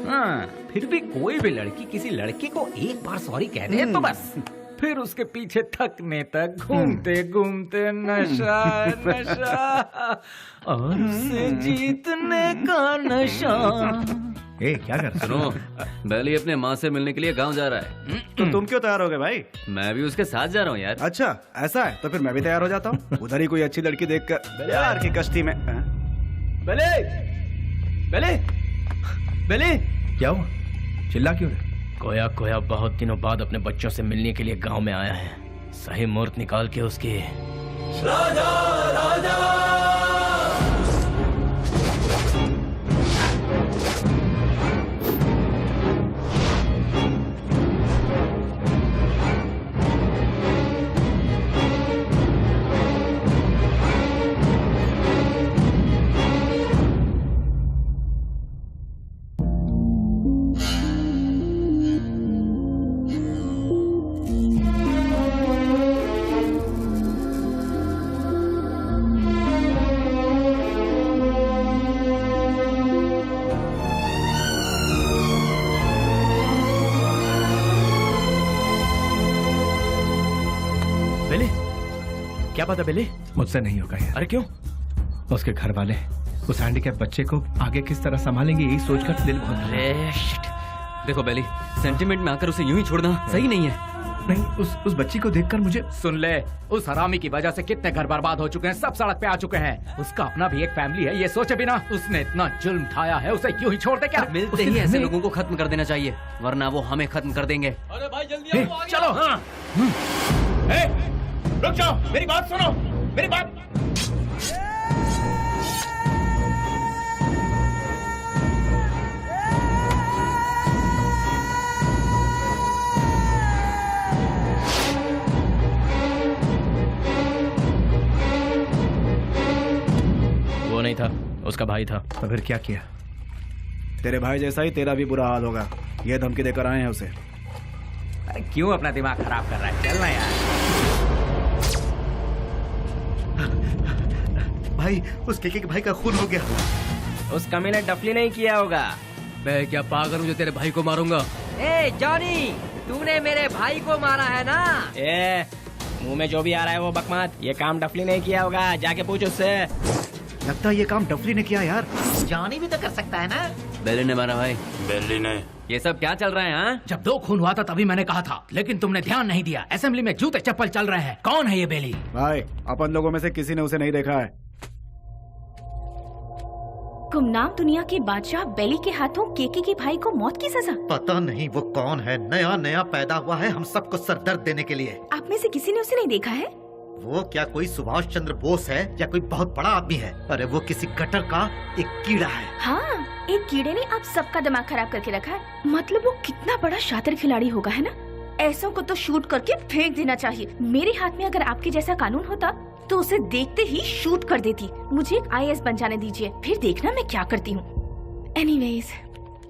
फिर भी कोई भी लड़की किसी लड़के को एक बार सॉरी कह दे तो बस फिर उसके पीछे थकने तक घूमते घूमते नशा नशा और उसे जीतने का नशा। ए, क्या कर रहा सुनो, बेली अपने माँ से मिलने के लिए गांव जा रहा है। तो तुम क्यों तैयार हो गए भाई? मैं भी उसके साथ जा रहा हूँ यार। अच्छा ऐसा है, तो फिर मैं भी तैयार हो जाता हूँ। उधर ही कोई अच्छी लड़की देखकर प्यार की कश्ती में। बेले, बेले, बेले, क्या हुआ? चिल्ला क्यों रहे? कोया कोया बहुत दिनों बाद अपने बच्चों से मिलने के लिए गांव में आया है। सही मुहूर्त निकाल के उसके राजा राजा बेली, क्या बात है बेली? मुझसे नहीं होगा यार। अरे क्यों? उसके घर वाले उस हैंडीकैप बच्चे को आगे किस तरह संभालेंगे यही सोचकर दिल बहुत। अरे शिट। देखो बेली, सेंटिमेंट में आकर उसे यूं ही छोड़ना सही नहीं है। नहीं, उस बच्ची को देखकर मुझे। सुन ले, उस हरामी की वजह से कितने घर बर्बाद हो चुके हैं, सब सड़क पे आ चुके हैं। उसका अपना भी एक फैमिली है, ये सोचे बिना उसने इतना जुल्म ढाया है, उसे यूं ही छोड़ दे क्या? मिलते ही ऐसे लोगों को खत्म कर देना चाहिए, वरना वो हमें खत्म कर देंगे। अरे भाई जल्दी आओ, चलो। हाँ। रुक जाओ, मेरी बात सुनो, मेरी बात। वो नहीं था, उसका भाई था। तो फिर क्या किया? तेरे भाई जैसा ही तेरा भी बुरा हाल होगा, ये धमकी देकर आए हैं उसे। अरे क्यों अपना दिमाग खराब कर रहा है? चलना यार। भाई, उस केके के भाई का खून हो गया। उस कमीने डफली नहीं किया होगा। मैं क्या पागल हूँ जो तेरे भाई को मारूंगा? ए जॉनी, तूने मेरे भाई को मारा है ना? ए, मुंह में जो भी आ रहा है वो बकवास। ये काम डफली नहीं किया होगा, जाके पूछ उससे। लगता है ये काम डफली ने किया यार। जॉनी भी तो कर सकता है ना? बेली ने मारा भाई। बेली ने। ये सब क्या चल रहा है? हाँ, जब 2 खून हुआ था तभी मैंने कहा था, लेकिन तुमने ध्यान नहीं दिया। असेंबली में जूते चप्पल चल रहे हैं। कौन है ये बेली? भाई, अपन लोगों में से किसी ने उसे नहीं देखा है। गुमनाम दुनिया के बादशाह बेली के हाथों केके के भाई को मौत की सजा। पता नहीं वो कौन है, नया नया पैदा हुआ है हम सबको सरदर्द देने के लिए। आप में से किसी ने उसे नहीं देखा है? वो क्या कोई सुभाष चंद्र बोस है या कोई बहुत बड़ा आदमी है? अरे वो किसी गटर का एक कीड़ा है। हाँ, एक कीड़े ने आप सबका दिमाग खराब करके रखा है। मतलब वो कितना बड़ा शातिर खिलाड़ी होगा, है ना? ऐसों को तो शूट करके फेंक देना चाहिए। मेरे हाथ में अगर आपके जैसा कानून होता तो उसे देखते ही शूट कर देती। मुझे एक IAS बन जाने दीजिए, फिर देखना मैं क्या करती हूँ। एनीवेज,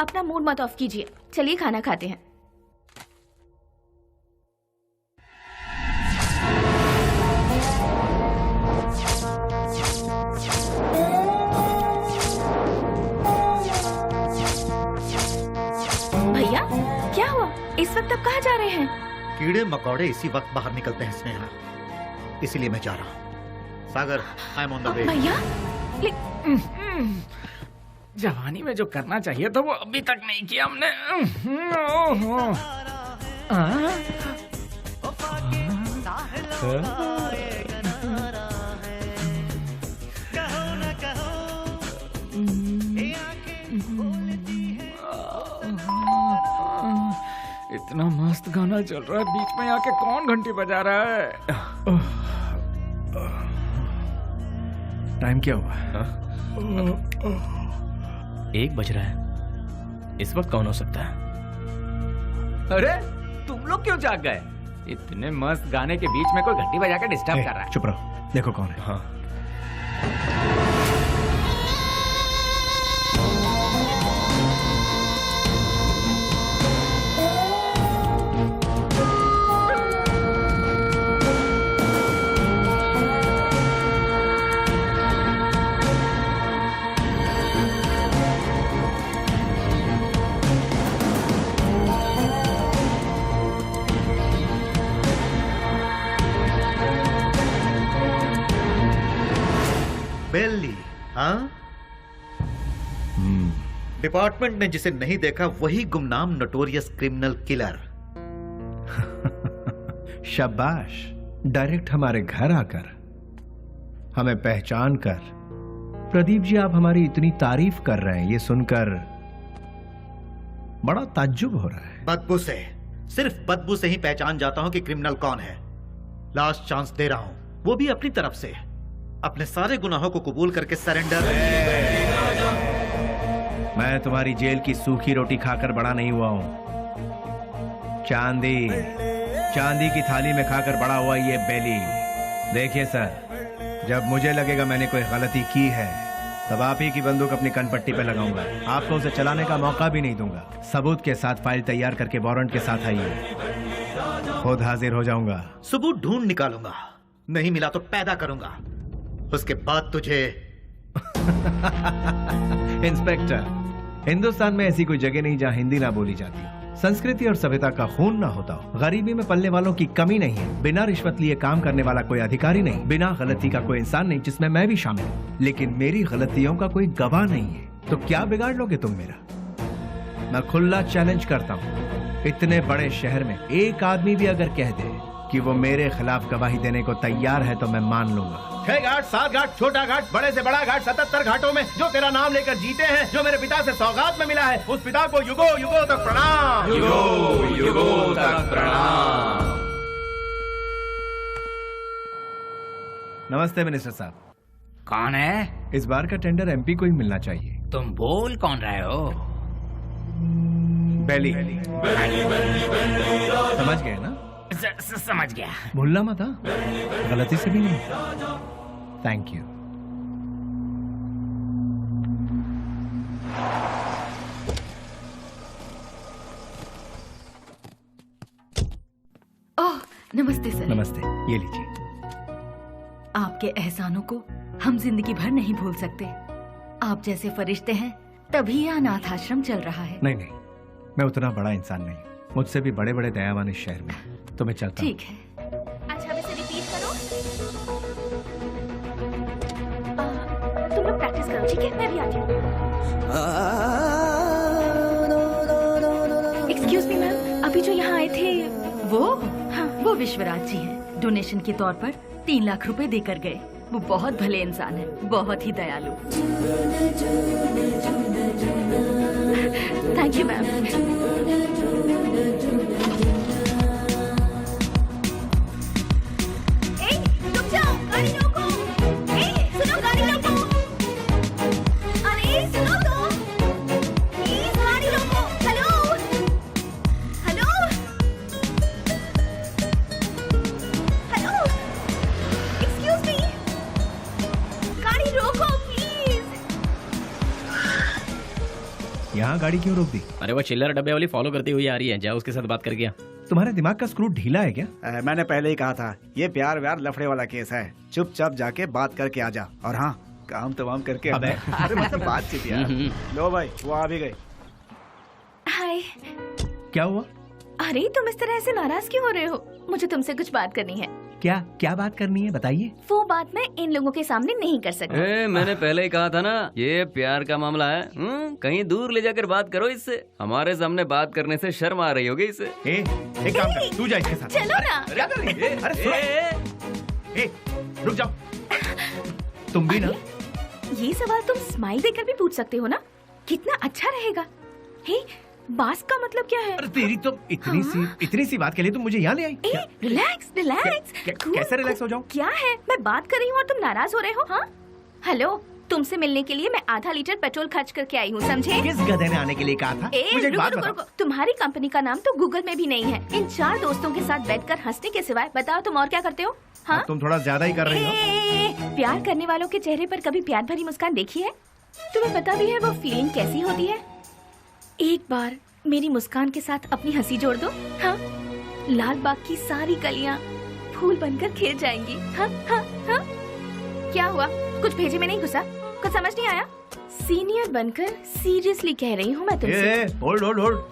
अपना मूड मत ऑफ कीजिए, चलिए खाना खाते हैं। भैया, क्या हुआ? इस वक्त आप कहाँ जा रहे हैं? कीड़े मकोड़े इसी वक्त बाहर निकलते हैं स्नेहा, इसीलिए मैं जा रहा हूँ। Sagar, I am on the way. भैया, जवानी में जो करना चाहिए था वो अभी तक नहीं किया हमने। इतना मस्त गाना चल रहा है, बीच में आके कौन घंटी बजा रहा है? टाइम क्या हुआ? 1 बज रहा है। इस वक्त कौन हो सकता है? अरे तुम लोग क्यों जाग गए? इतने मस्त गाने के बीच में कोई घंटी बजा के डिस्टर्ब कर रहा है। चुप रहो, देखो कौन है। हाँ। बेली, हाँ? डिपार्टमेंट ने जिसे नहीं देखा वही गुमनाम नोटोरियस क्रिमिनल किलर। शाबाश, डायरेक्ट हमारे घर आकर हमें पहचान कर। प्रदीप जी, आप हमारी इतनी तारीफ कर रहे हैं, ये सुनकर बड़ा ताज्जुब हो रहा है। बदबू से, सिर्फ बदबू से ही पहचान जाता हूं कि क्रिमिनल कौन है। लास्ट चांस दे रहा हूं, वो भी अपनी तरफ से। अपने सारे गुनाहों को कबूल करके सरेंडर। मैं तुम्हारी जेल की सूखी रोटी खाकर बड़ा नहीं हुआ हूं। चांदी की थाली में खाकर बड़ा हुआ ये बेली। देखिए सर, जब मुझे लगेगा मैंने कोई गलती की है तब आप ही की बंदूक अपनी कनपट्टी पे लगाऊंगा। आपको उसे चलाने का मौका भी नहीं दूंगा। सबूत के साथ फाइल तैयार करके वारंट के साथ आइए, खुद हाजिर हो जाऊंगा। सबूत ढूंढ निकालूंगा, नहीं मिला तो पैदा करूंगा, उसके बाद तुझे। इंस्पेक्टर, हिंदुस्तान में ऐसी कोई जगह नहीं जहां हिंदी ना बोली जाती हो। संस्कृति और सभ्यता का खून ना होता हो, गरीबी में पलने वालों की कमी नहीं है, बिना रिश्वत लिए काम करने वाला कोई अधिकारी नहीं, बिना गलती का कोई इंसान नहीं, जिसमें मैं भी शामिल हूँ। लेकिन मेरी गलतियों का कोई गवाह नहीं है, तो क्या बिगाड़ लोगे तुम मेरा? मैं खुला चैलेंज करता हूँ, इतने बड़े शहर में एक आदमी भी अगर कह दे कि वो मेरे खिलाफ गवाही देने को तैयार है तो मैं मान लूंगा। 6 घाट, 7 घाट, छोटा घाट, बड़े से बड़ा घाट, 77 घाटों में जो तेरा नाम लेकर जीते हैं, जो मेरे पिता से सौगात में मिला है, उस पिता को युगो युगो तक प्रणाम, युगो युगो तक प्रणाम। नमस्ते मिनिस्टर साहब। कौन है? इस बार का टेंडर एमपी को ही मिलना चाहिए। तुम बोल कौन रहे हो? बेली। समझ गए ना? समझ गया। भूलना मत, गलती से भी नहीं। Thank you. ओह, नमस्ते सर। नमस्ते, ये लीजिए। आपके एहसानों को हम जिंदगी भर नहीं भूल सकते। आप जैसे फरिश्ते हैं, तभी यह अनाथ आश्रम चल रहा है। नहीं, मैं उतना बड़ा इंसान नहीं, मुझसे भी बड़े बड़े दयावान इस शहर में। तो मैं चलता हूँ। ठीक है। अच्छा, वैसे रिपीट करो। तुम लोग प्रैक्टिस करो, ठीक है? मैं भी आती हूँ। एक्सक्यूज मी मैम, अभी जो यहाँ आए थे वो? हाँ, वो विश्वराज जी हैं। डोनेशन के तौर पर 3 लाख रुपए देकर गए। वो बहुत भले इंसान है, बहुत ही दयालु। Thank you ma'am. यहाँ गाड़ी क्यों रोक दी? अरे वो चिल्लर डब्बे वाली फॉलो करती हुई आ रही है, जाओ उसके साथ बात करके आ। तुम्हारे दिमाग का स्क्रू ढीला है क्या? मैंने पहले ही कहा था, ये प्यार व्यार लफड़े वाला केस है। चुपचाप जाके बात करके आ जा, और हाँ, काम तमाम करके आ। अरे मतलब बातचीत यार। लो भाई, वो आ भी गई। हाय। क्या हुआ? अरे तुम इस तरह से नाराज क्यों हो रहे हो? मुझे तुमसे कुछ बात करनी है। क्या बात करनी है, बताइए। वो बात मैं इन लोगों के सामने नहीं कर सकती। मैंने पहले ही कहा था ना, ये प्यार का मामला है। कहीं दूर ले जाकर बात करो इससे। हमारे सामने बात करने से शर्म आ रही होगी इसे। एक काम कर, तू जा इसके साथ। चलो ना। क्या कर रही है? अरे रुक जाओ। तुम भी ना। ये सवाल तुम स्माइल देकर भी पूछ सकते हो ना? कितना अच्छा रहेगा। हे, बास का मतलब क्या है? अरे तेरी तो इतनी सी बात के लिए तुम मुझे यहाँ ले आई। रिलैक्स। कैसे रिलैक्स हो जाऊँ? क्या है, मैं बात कर रही हूँ और तुम नाराज हो रहे हो? हाँ, हेलो, तुमसे मिलने के लिए मैं आधा लीटर पेट्रोल खर्च करके आई हूँ, समझे? किस गधे ने आने के लिए कहा था? मुझे एक बात बताओ। तुम्हारी कंपनी का नाम तो गूगल में भी नहीं है। इन 4 दोस्तों के साथ बैठकर हंसने के सिवाय बताओ तुम और क्या करते हो? हाँ, तुम थोड़ा ज्यादा ही कर रही हो। प्यार करने वालों के चेहरे पर कभी प्यार भरी मुस्कान देखी है? तुम्हें पता भी है वो फीलिंग कैसी होती है? एक बार मेरी मुस्कान के साथ अपनी हंसी जोड़ दो। हाँ, लाल बाग की सारी कलियां फूल बनकर खिल जाएंगी। हाँ हाँ हाँ। क्या हुआ, कुछ भेजे में नहीं घुसा? कुछ समझ नहीं आया? सीनियर बनकर सीरियसली कह रही हूँ मैं तुमसे। होल्ड।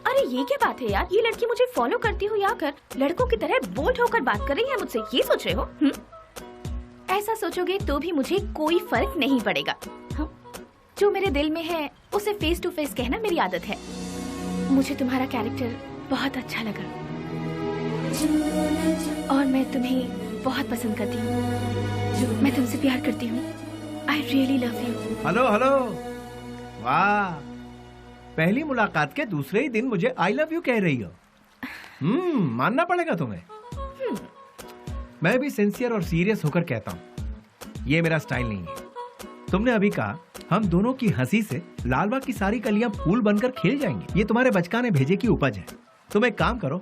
अरे ये क्या बात है यार, ये लड़की मुझे फॉलो करती हुई आकर लड़कों की तरह बोल्ड होकर बात कर रही है मुझसे, ये सोच रहे हो? ऐसा सोचोगे तो भी मुझे कोई फर्क नहीं पड़ेगा। हाँ? जो मेरे दिल में है उसे फेस टू फेस कहना मेरी आदत है। मुझे तुम्हारा कैरेक्टर बहुत अच्छा लगा और मैं तुम्हें बहुत पसंद करती हूँ। मैं तुमसे प्यार करती हूँ। I really love you. Hello. वाह, पहली मुलाकात के दूसरे ही दिन मुझे आई लव यू कह रही हो। मानना पड़ेगा तुम्हें। मैं भी सिंसियर और सीरियस होकर कहता हूँ, ये मेरा स्टाइल नहीं है। तुमने अभी कहा हम दोनों की हंसी से लालबाग की सारी कलियां फूल बनकर खिल जाएंगी। ये तुम्हारे बचकाने भेजे की उपज है। तुम एक काम करो,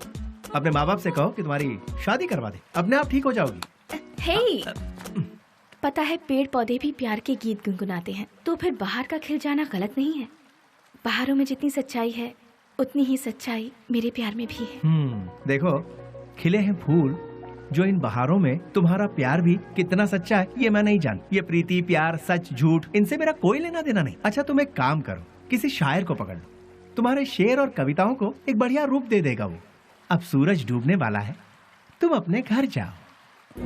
अपने माँ बाप से कहो कि तुम्हारी शादी करवा दे, अपने आप ठीक हो जाओगी। हे, पता है पेड़ पौधे भी प्यार के गीत गुनगुनाते हैं, तो फिर बाहर का खिल जाना गलत नहीं है। बाहरों में जितनी सच्चाई है उतनी ही सच्चाई मेरे प्यार में भी है। देखो, खिले हैं फूल, जो इन बहारों में तुम्हारा प्यार भी कितना सच्चा है ये मैं नहीं जान। ये प्रीति, प्यार, सच, झूठ, इनसे मेरा कोई लेना देना नहीं। अच्छा तुम एक काम करो, किसी शायर को पकड़ लो, तुम्हारे शेर और कविताओं को एक बढ़िया रूप दे देगा वो। अब सूरज डूबने वाला है, तुम अपने घर जाओ।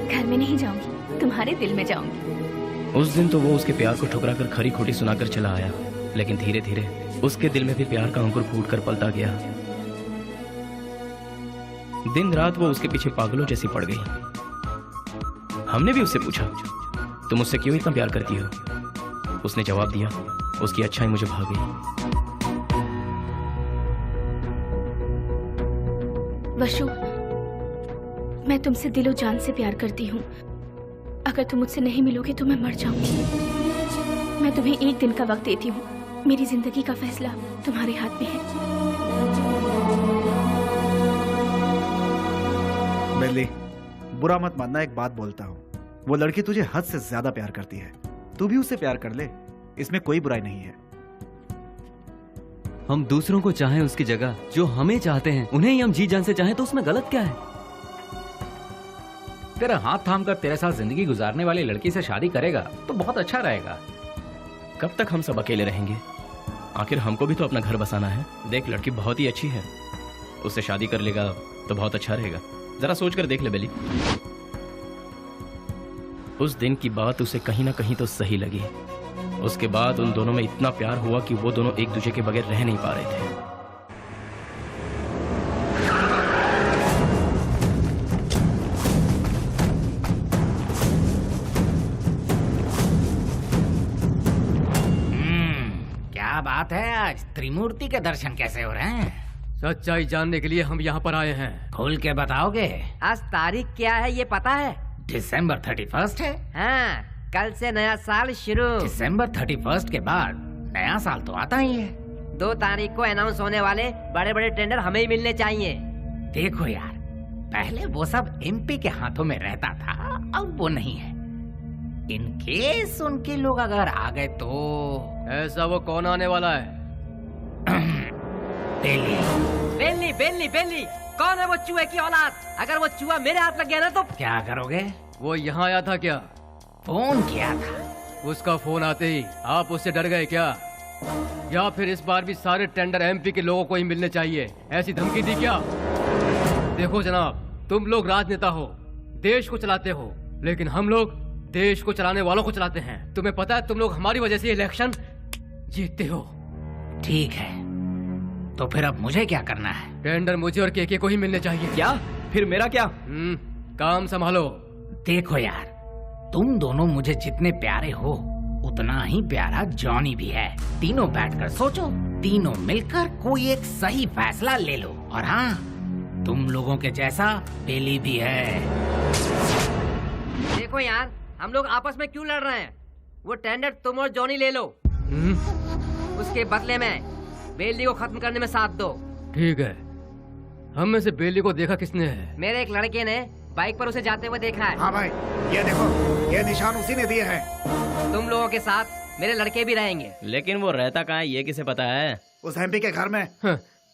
घर में नहीं जाऊंगी, तुम्हारे दिल में जाऊंगी। उस दिन तो वो उसके प्यार को ठुकरा कर खरी खोटी सुनाकर चला आया, लेकिन धीरे धीरे उसके दिल में भी प्यार का अंकुर फूट कर पलता गया। दिन रात वो उसके पीछे पागलों जैसी पड़ गई। हमने भी उससे पूछा, तुम मुझसे क्यों इतना प्यार करती हो? उसने जवाब दिया, उसकी अच्छाई मुझे भा गई। वशु, मैं तुमसे दिलो जान से प्यार करती हूँ। अगर तुम मुझसे नहीं मिलोगे तो मैं मर जाऊंगी। मैं तुम्हें एक दिन का वक्त देती हूँ। मेरी जिंदगी का फैसला तुम्हारे हाथ में है। बेली, बुरा मत मानना, एक बात बोलता हूँ। वो लड़की तुझे हद से ज्यादा प्यार करती है, तू भी उससे प्यार कर ले, इसमें कोई बुराई नहीं है। हम दूसरों को चाहें उसकी जगह जो हमें चाहते हैं उन्हें ही हम जी जान से चाहें तो उसमें गलत क्या है? तेरा हाथ थाम कर तेरे साथ जिंदगी गुजारने वाली लड़की से शादी करेगा तो बहुत अच्छा रहेगा। कब तक हम सब अकेले रहेंगे? आखिर हमको भी तो अपना घर बसाना है। देख, लड़की बहुत ही अच्छी है, उससे शादी कर लेगा तो बहुत अच्छा रहेगा। जरा सोच कर देख ले बेली। उस दिन की बात उसे कहीं ना कहीं तो सही लगी। उसके बाद उन दोनों में इतना प्यार हुआ कि वो दोनों एक दूसरे के बगैर रह नहीं पा रहे थे। क्या बात है, आज त्रिमूर्ति के दर्शन कैसे हो रहे हैं? सच्चाई जानने के लिए हम यहाँ पर आए हैं। खोल के बताओगे? आज तारीख क्या है ये पता है? दिसंबर 31 है। हाँ, कल से नया साल शुरू। दिसंबर 31 के बाद नया साल तो आता ही है। 2 तारीख को अनाउंस होने वाले बड़े बड़े टेंडर हमें ही मिलने चाहिए। देखो यार, पहले वो सब एमपी के हाथों में रहता था, अब वो नहीं है। इन केस उनके लोग अगर आ गए तो ऐसा वो कौन आने वाला है? बेली बेली बेली, कौन है वो चूहे की औलाद? अगर वो चूहा मेरे हाथ लग गया ना तो क्या करोगे? वो यहाँ आया था क्या? फोन किया था। उसका फोन आते ही आप उससे डर गए क्या? या फिर इस बार भी सारे टेंडर एमपी के लोगों को ही मिलने चाहिए, ऐसी धमकी दी क्या? देखो जनाब, तुम लोग राजनेता हो, देश को चलाते हो, लेकिन हम लोग देश को चलाने वालों को चलाते हैं। तुम्हें पता है तुम लोग हमारी वजह से इलेक्शन जीतते हो। ठीक है, तो फिर अब मुझे क्या करना है? टेंडर मुझे और केके को ही मिलने चाहिए। क्या? फिर मेरा क्या? काम संभालो। देखो यार, तुम दोनों मुझे जितने प्यारे हो उतना ही प्यारा जॉनी भी है। तीनों बैठकर सोचो, तीनों मिलकर कोई एक सही फैसला ले लो। और हाँ, तुम लोगों के जैसा बेली भी है। देखो यार, हम लोग आपस में क्यों लड़ रहे हैं? वो टेंडर तुम और जॉनी ले लो, उसके बदले में बेली को खत्म करने में साथ दो। ठीक है। हम में से बेली को देखा किसने है? मेरे एक लड़के ने बाइक पर उसे जाते हुए देखा है। हाँ भाई, ये देखो, ये निशान उसी ने दिए हैं। तुम लोगों के साथ मेरे लड़के भी रहेंगे। लेकिन वो रहता कहाँ है ये किसे पता है? उस एमपी के घर में।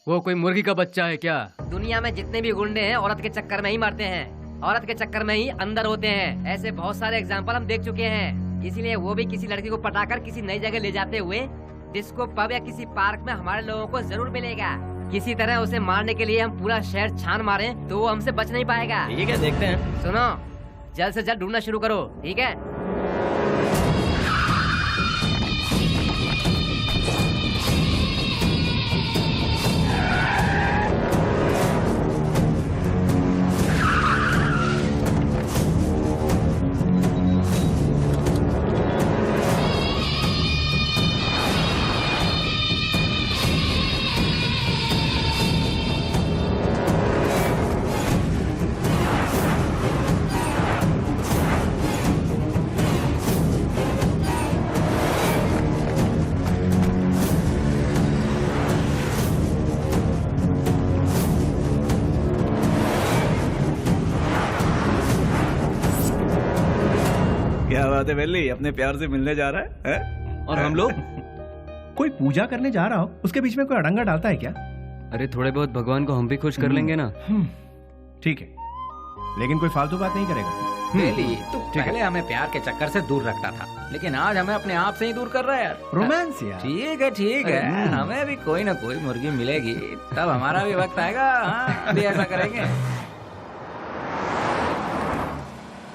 वो कोई मुर्गी का बच्चा है क्या? दुनिया में जितने भी गुंडे हैं औरत के चक्कर में ही मरते हैं, औरत के चक्कर में ही अंदर होते हैं। ऐसे बहुत सारे एग्जाम्पल हम देख चुके हैं। इसीलिए वो भी किसी लड़की को पटाकर किसी नई जगह ले जाते हुए डिस्को पब या किसी पार्क में हमारे लोगों को जरूर मिलेगा। किसी तरह उसे मारने के लिए हम पूरा शहर छान मारे तो वो हमसे बच नहीं पाएगा। ठीक है, देखते हैं। सुनो, जल्द से जल्द ढूंढना शुरू करो, ठीक है? क्या बात है बेली, अपने प्यार से मिलने जा रहा है? और हम लोग? कोई पूजा करने जा रहा हो, उसके बीच में कोई अड़ंगा डालता है क्या? अरे थोड़े बहुत भगवान को हम भी खुश कर लेंगे ना। ठीक है, लेकिन कोई फालतू बात नहीं करेगा। बेली, तू पहले हमें प्यार के चक्कर से दूर रखता था, लेकिन आज हमें अपने आप से ही दूर कर रहा है यार। रोमांस यार। ठीक है, हमें भी कोई ना कोई मुर्गी मिलेगी, तब हमारा भी वक्त आएगा। हाँ, अभी ऐसा करेंगे।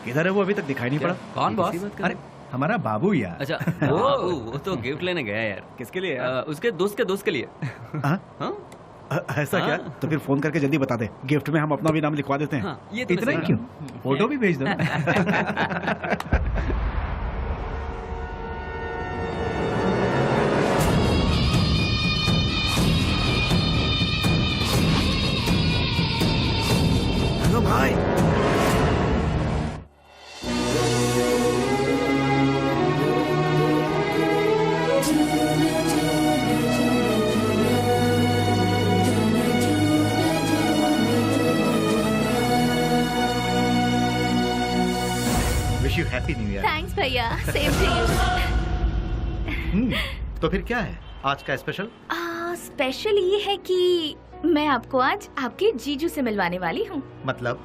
किधर है वो? अभी तक दिखाई नहीं पड़ा। कौन बॉस? अरे हमारा बाबू यार। अच्छा वो तो गिफ्ट लेने गया यार। किसके लिए? उसके दोस्त के लिए। ऐसा क्या? तो फिर फोन करके जल्दी बता दे, गिफ्ट में हम अपना भी नाम लिखवा देते हैं। ये तो इतना ही क्यों? फोटो भी भेज दो। हेलो भाई। Wish you happy new year. Thanks भैया, सेम टू यू। तो फिर क्या है आज का स्पेशल? स्पेशल ये है कि मैं आपको आज आपके जीजू से मिलवाने वाली हूँ। मतलब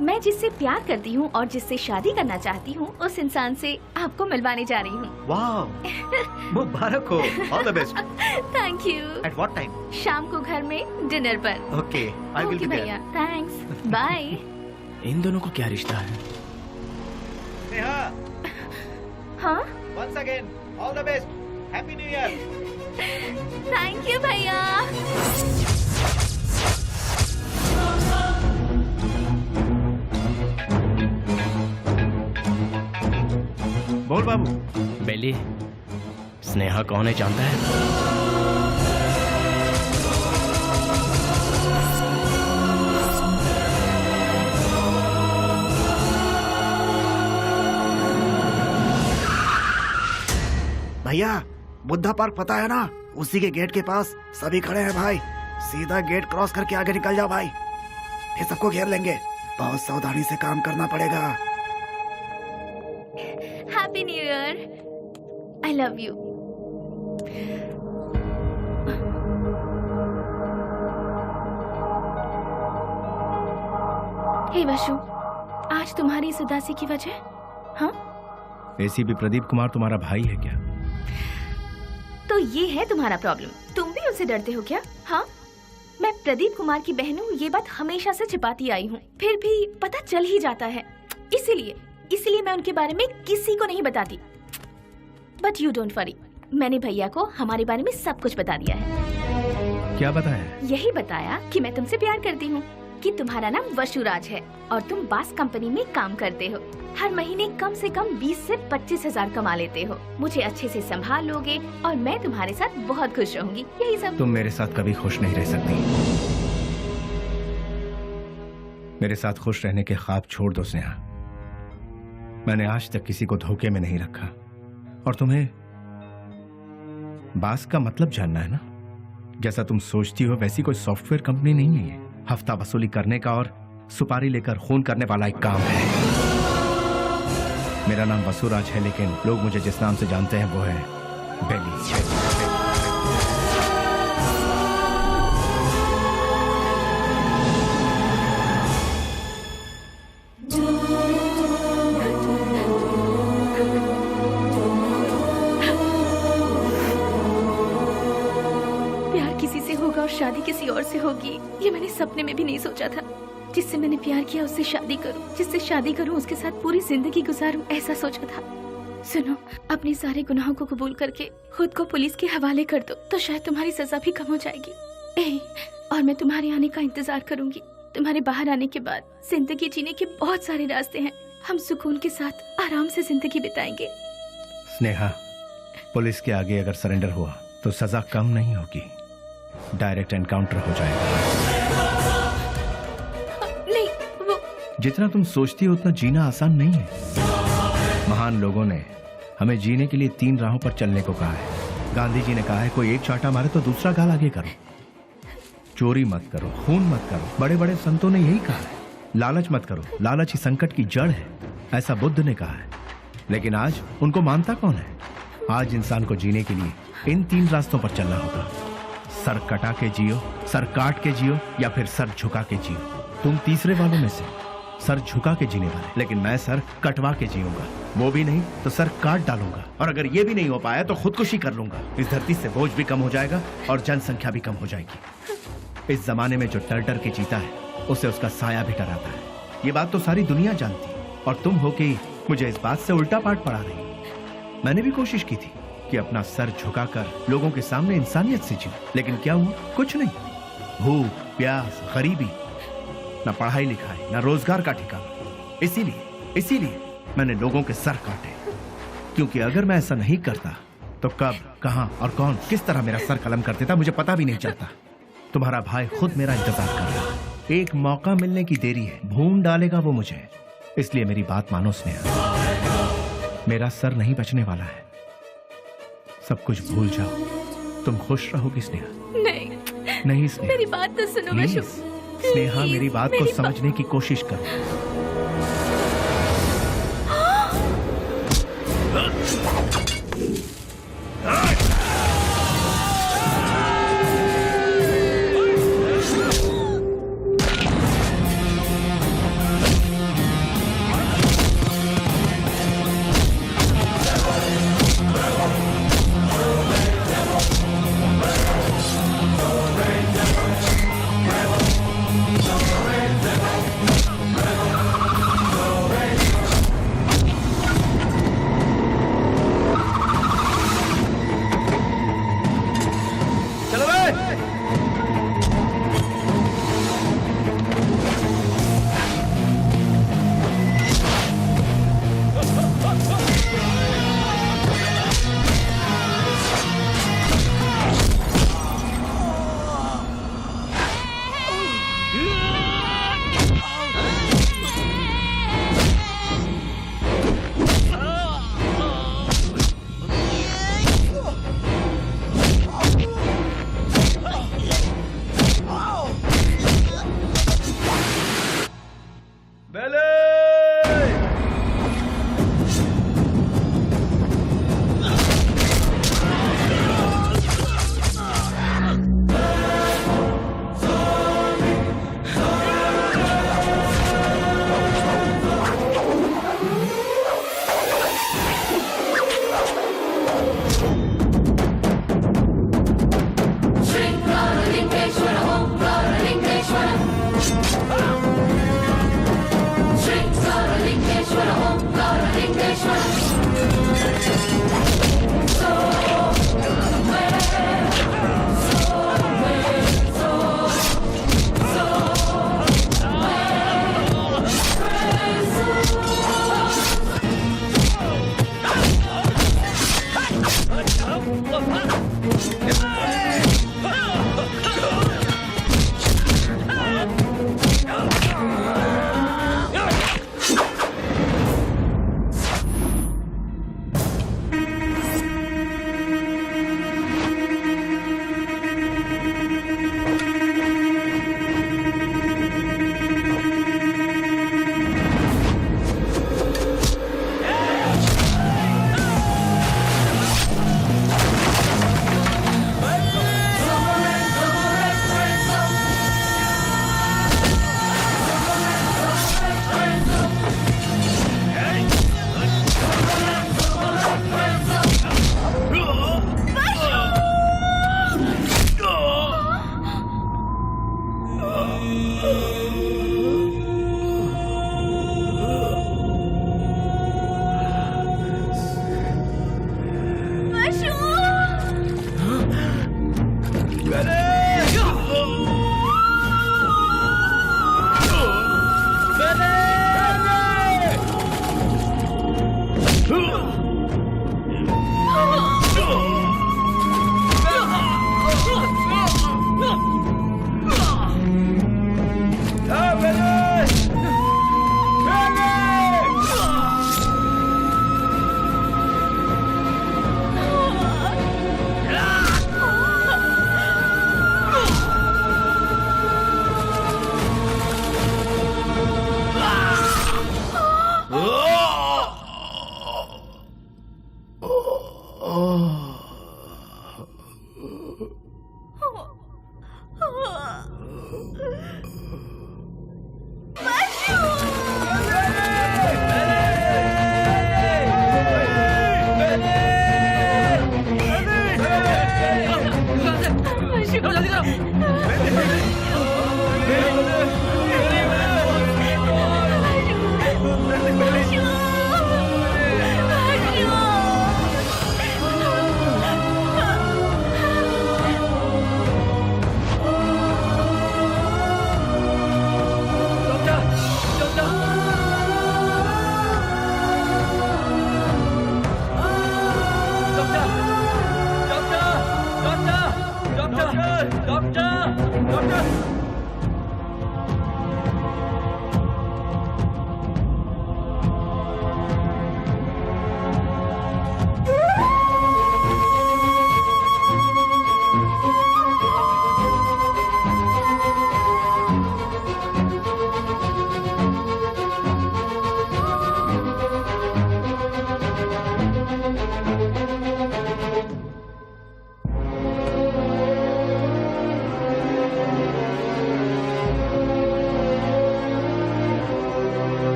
मैं जिससे प्यार करती हूँ और जिससे शादी करना चाहती हूँ, उस इंसान से आपको मिलवाने जा रही हूँ। वाह, मुबारक हो। All the best. Thank you. At what time? शाम को घर में डिनर पर। Okay, I will be there. भैया, थैंक्स, बाय। इन दोनों को क्या रिश्ता है? नेहा, हाँ? Once again all the best, happy new year. Thank you भैया। बोल बाबू। बेली, स्नेहा कौन है जानता है? भैया, बुद्धा पार्क पता है ना? उसी के गेट के पास सभी खड़े हैं भाई। सीधा गेट क्रॉस करके आगे निकल जाओ भाई, फिर सबको घेर लेंगे। बहुत सावधानी से काम करना पड़ेगा। Happy new year. I love you. Hey Vashu, आज तुम्हारी इस उदासी की वजह? हाँ? एसीपी प्रदीप कुमार तुम्हारा भाई है क्या? तो ये है तुम्हारा प्रॉब्लम। तुम भी उससे डरते हो क्या? हाँ, मैं प्रदीप कुमार की बहन हूँ, ये बात हमेशा से छिपाती आई हूँ, फिर भी पता चल ही जाता है। इसीलिए मैं उनके बारे में किसी को नहीं बताती। बट यू डोंट वरी, मैंने भैया को हमारे बारे में सब कुछ बता दिया है। क्या बताया? यही बताया कि मैं तुमसे प्यार करती हूँ, कि तुम्हारा नाम वशुराज है और तुम बास कंपनी में काम करते हो। हर महीने कम से कम 20 से 25 हजार कमा लेते हो। मुझे अच्छे से संभाल लोगे और मैं तुम्हारे साथ बहुत खुश रहूंगी। यही सब। तुम मेरे साथ कभी खुश नहीं रह सकती। मेरे साथ खुश रहने के ख्वाब छोड़ दो स्नेहा। मैंने आज तक किसी को धोखे में नहीं रखा। और तुम्हें बास का मतलब जानना है ना? जैसा तुम सोचती हो वैसी कोई सॉफ्टवेयर कंपनी नहीं है ये। हफ्ता वसूली करने का और सुपारी लेकर खून करने वाला एक काम है। मेरा नाम वसुराज है, लेकिन लोग मुझे जिस नाम से जानते हैं वो है बेली। शादी किसी और से होगी, ये मैंने सपने में भी नहीं सोचा था। जिससे मैंने प्यार किया उससे शादी करूं, जिससे शादी करूं उसके साथ पूरी जिंदगी गुजारूं, ऐसा सोचा था। सुनो, अपने सारे गुनाहों को कबूल करके खुद को पुलिस के हवाले कर दो, तो शायद तुम्हारी सजा भी कम हो जाएगी। और मैं तुम्हारे आने का इंतजार करूंगी। तुम्हारे बाहर आने के बाद जिंदगी जीने के बहुत सारे रास्ते हैं। हम सुकून के साथ आराम से जिंदगी बिताएंगे। स्नेहा, पुलिस के आगे अगर सरेंडर हुआ तो सजा कम नहीं होगी, डायरेक्ट एनकाउंटर हो जाएगा। नहीं, वो जितना तुम सोचती हो उतना जीना आसान नहीं है। महान लोगों ने हमें जीने के लिए 3 राहों पर चलने को कहा है। गांधी जी ने कहा है, कोई एक चाटा मारे तो दूसरा गाल आगे करो, चोरी मत करो, खून मत करो। बड़े बड़े संतों ने यही कहा है। लालच मत करो, लालच ही संकट की जड़ है, ऐसा बुद्ध ने कहा है। लेकिन आज उनको मानता कौन है? आज इंसान को जीने के लिए इन 3 रास्तों पर चलना होगा। सर कटा के जियो, सर काट के जियो, या फिर सर झुका के जियो। तुम तीसरे वालों में से सर झुका के जीने वाले, लेकिन मैं सर कटवा के जीऊंगा। वो भी नहीं तो सर काट डालूंगा, और अगर ये भी नहीं हो पाया तो खुदकुशी कर लूंगा। इस धरती से बोझ भी कम हो जाएगा और जनसंख्या भी कम हो जाएगी। इस जमाने में जो डर डर के जीता है उसे उसका साया भी डराता है। ये बात तो सारी दुनिया जानती, और तुम हो कि मुझे इस बात से उल्टा पाठ पढ़ा रही। मैंने भी कोशिश की थी कि अपना सर झुकाकर लोगों के सामने इंसानियत से जीऊं, लेकिन क्या हुआ? कुछ नहीं। भूख, प्यास, गरीबी, न पढ़ाई लिखाई, न रोजगार का ठिकाना। इसीलिए मैंने लोगों के सर काटे, क्योंकि अगर मैं ऐसा नहीं करता तो कब, कहां और कौन किस तरह मेरा सर कलम कर देता मुझे पता भी नहीं चलता। तुम्हारा भाई खुद मेरा इंतजार कर रहा है। एक मौका मिलने की देरी है, भून डालेगा वो मुझे। इसलिए मेरी बात मानो स्नेहा, मेरा सर नहीं बचने वाला है। सब कुछ भूल जाओ, तुम खुश रहोगी स्नेहा। नहीं स्नेहा, मेरी बात तो सुनो। प्लीज स्नेहा, मेरी बात को समझने की कोशिश करो।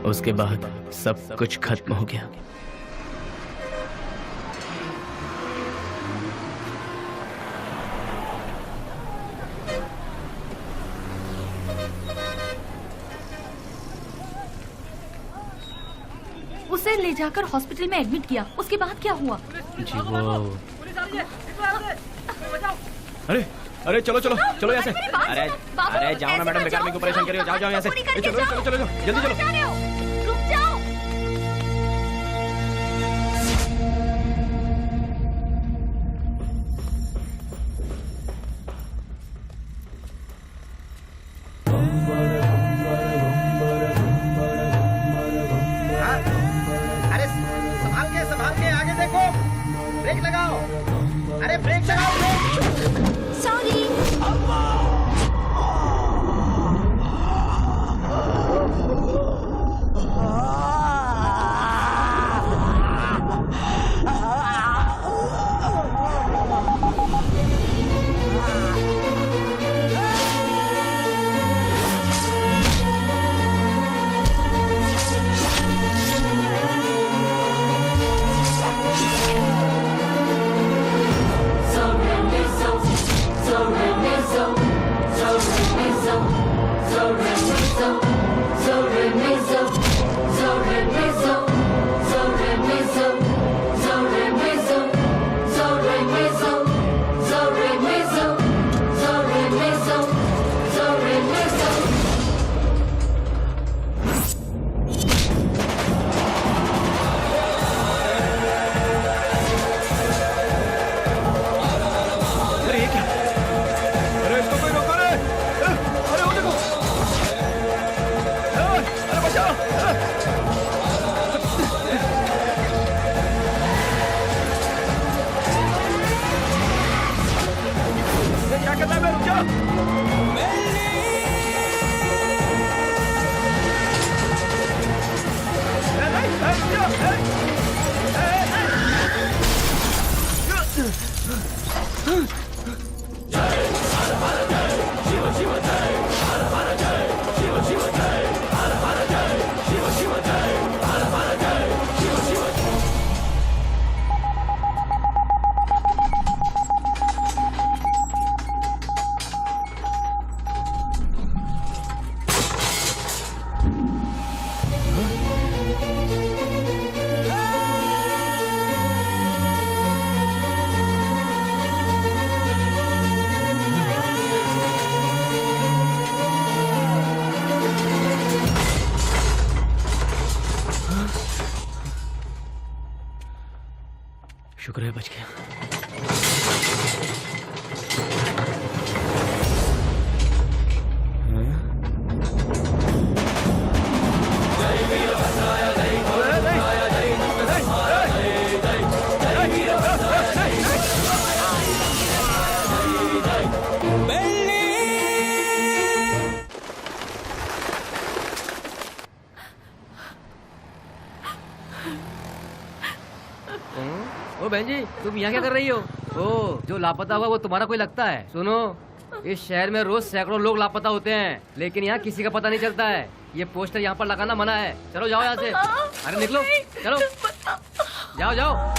उसके बाद सब कुछ खत्म हो गया। उसे ले जाकर हॉस्पिटल में एडमिट किया, उसके बाद क्या हुआ? जी वो अरे अरे चलो चलो चलो यहाँ से। अरे अरे जाओ ना मैडम, बेकार मेरे को परेशान करियो। जाओ जाओ यहाँ से। चलो चलो चलो जल्दी चलो। रुक जाओ। अरे संभाल के आगे देखो, ब्रेक लगाओ। अरे ब्रेक लगाओ, ब्रेक। सॉरी। शुक्र है बच गया। ओ बहन जी, तुम यहाँ क्या कर रही हो? ओ, जो लापता हुआ वो तुम्हारा कोई लगता है? सुनो, इस शहर में रोज सैकड़ों लोग लापता होते हैं, लेकिन यहाँ किसी का पता नहीं चलता है। ये पोस्टर यहाँ पर लगाना मना है। चलो जाओ यहाँ से। अरे निकलो, चलो जाओ जाओ।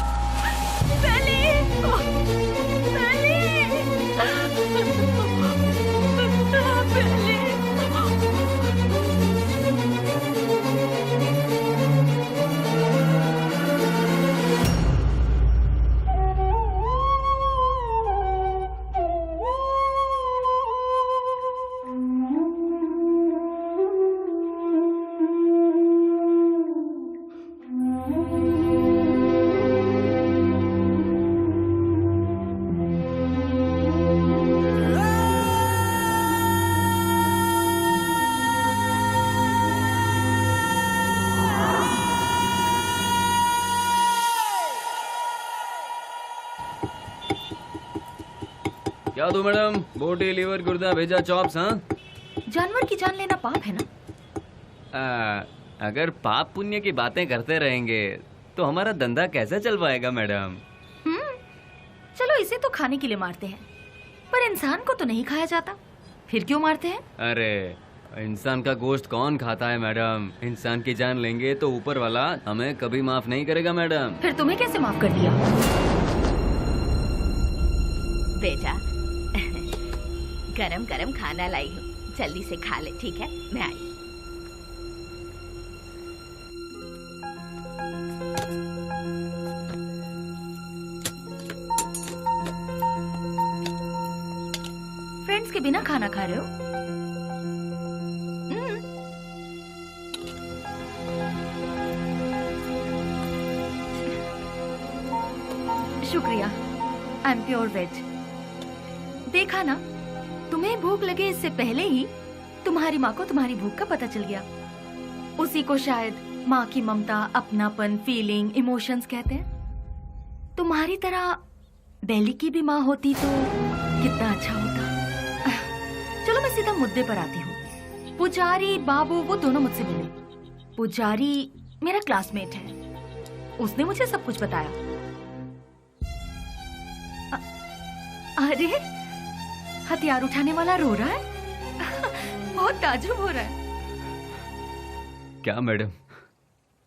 क्या दो मैडम? बोटी, लीवर, गुर्दा, भेजा, चॉप्स। हाँ, जानवर की जान लेना पाप है ना? अगर पाप पुण्य की बातें करते रहेंगे तो हमारा धंधा कैसे चल पाएगा मैडम? चलो इसे तो खाने के लिए मारते हैं, पर इंसान को तो नहीं खाया जाता, फिर क्यों मारते हैं? अरे इंसान का गोश्त कौन खाता है मैडम? इंसान की जान लेंगे तो ऊपर वाला हमें कभी माफ नहीं करेगा मैडम। फिर तुम्हें कैसे माफ कर दिया? बेटा गरम गरम खाना लाई हूँ, जल्दी से खा ले, ठीक है? मैं आई। फ्रेंड्स के बिना खाना खा रहे हो? शुक्रिया, आई एम प्योर वेज। देखा ना, तुम्हें भूख लगे इससे पहले ही तुम्हारी माँ को तुम्हारी भूख का पता चल गया। उसी को शायद माँ की ममता, अपनापन, फीलिंग, इमोशंस कहते हैं। तुम्हारी तरह बेली की भी माँ होती तो कितना अच्छा होता। चलो मैं सीधा मुद्दे पर आती हूँ। पुजारी बाबू वो दोनों मुझसे मिले। पुजारी मेरा क्लासमेट है, उसने मुझे सब कुछ बताया। अरे हथियार उठाने वाला रो रहा है। बहुत ताज्जुब हो रहा है। क्या मैडम,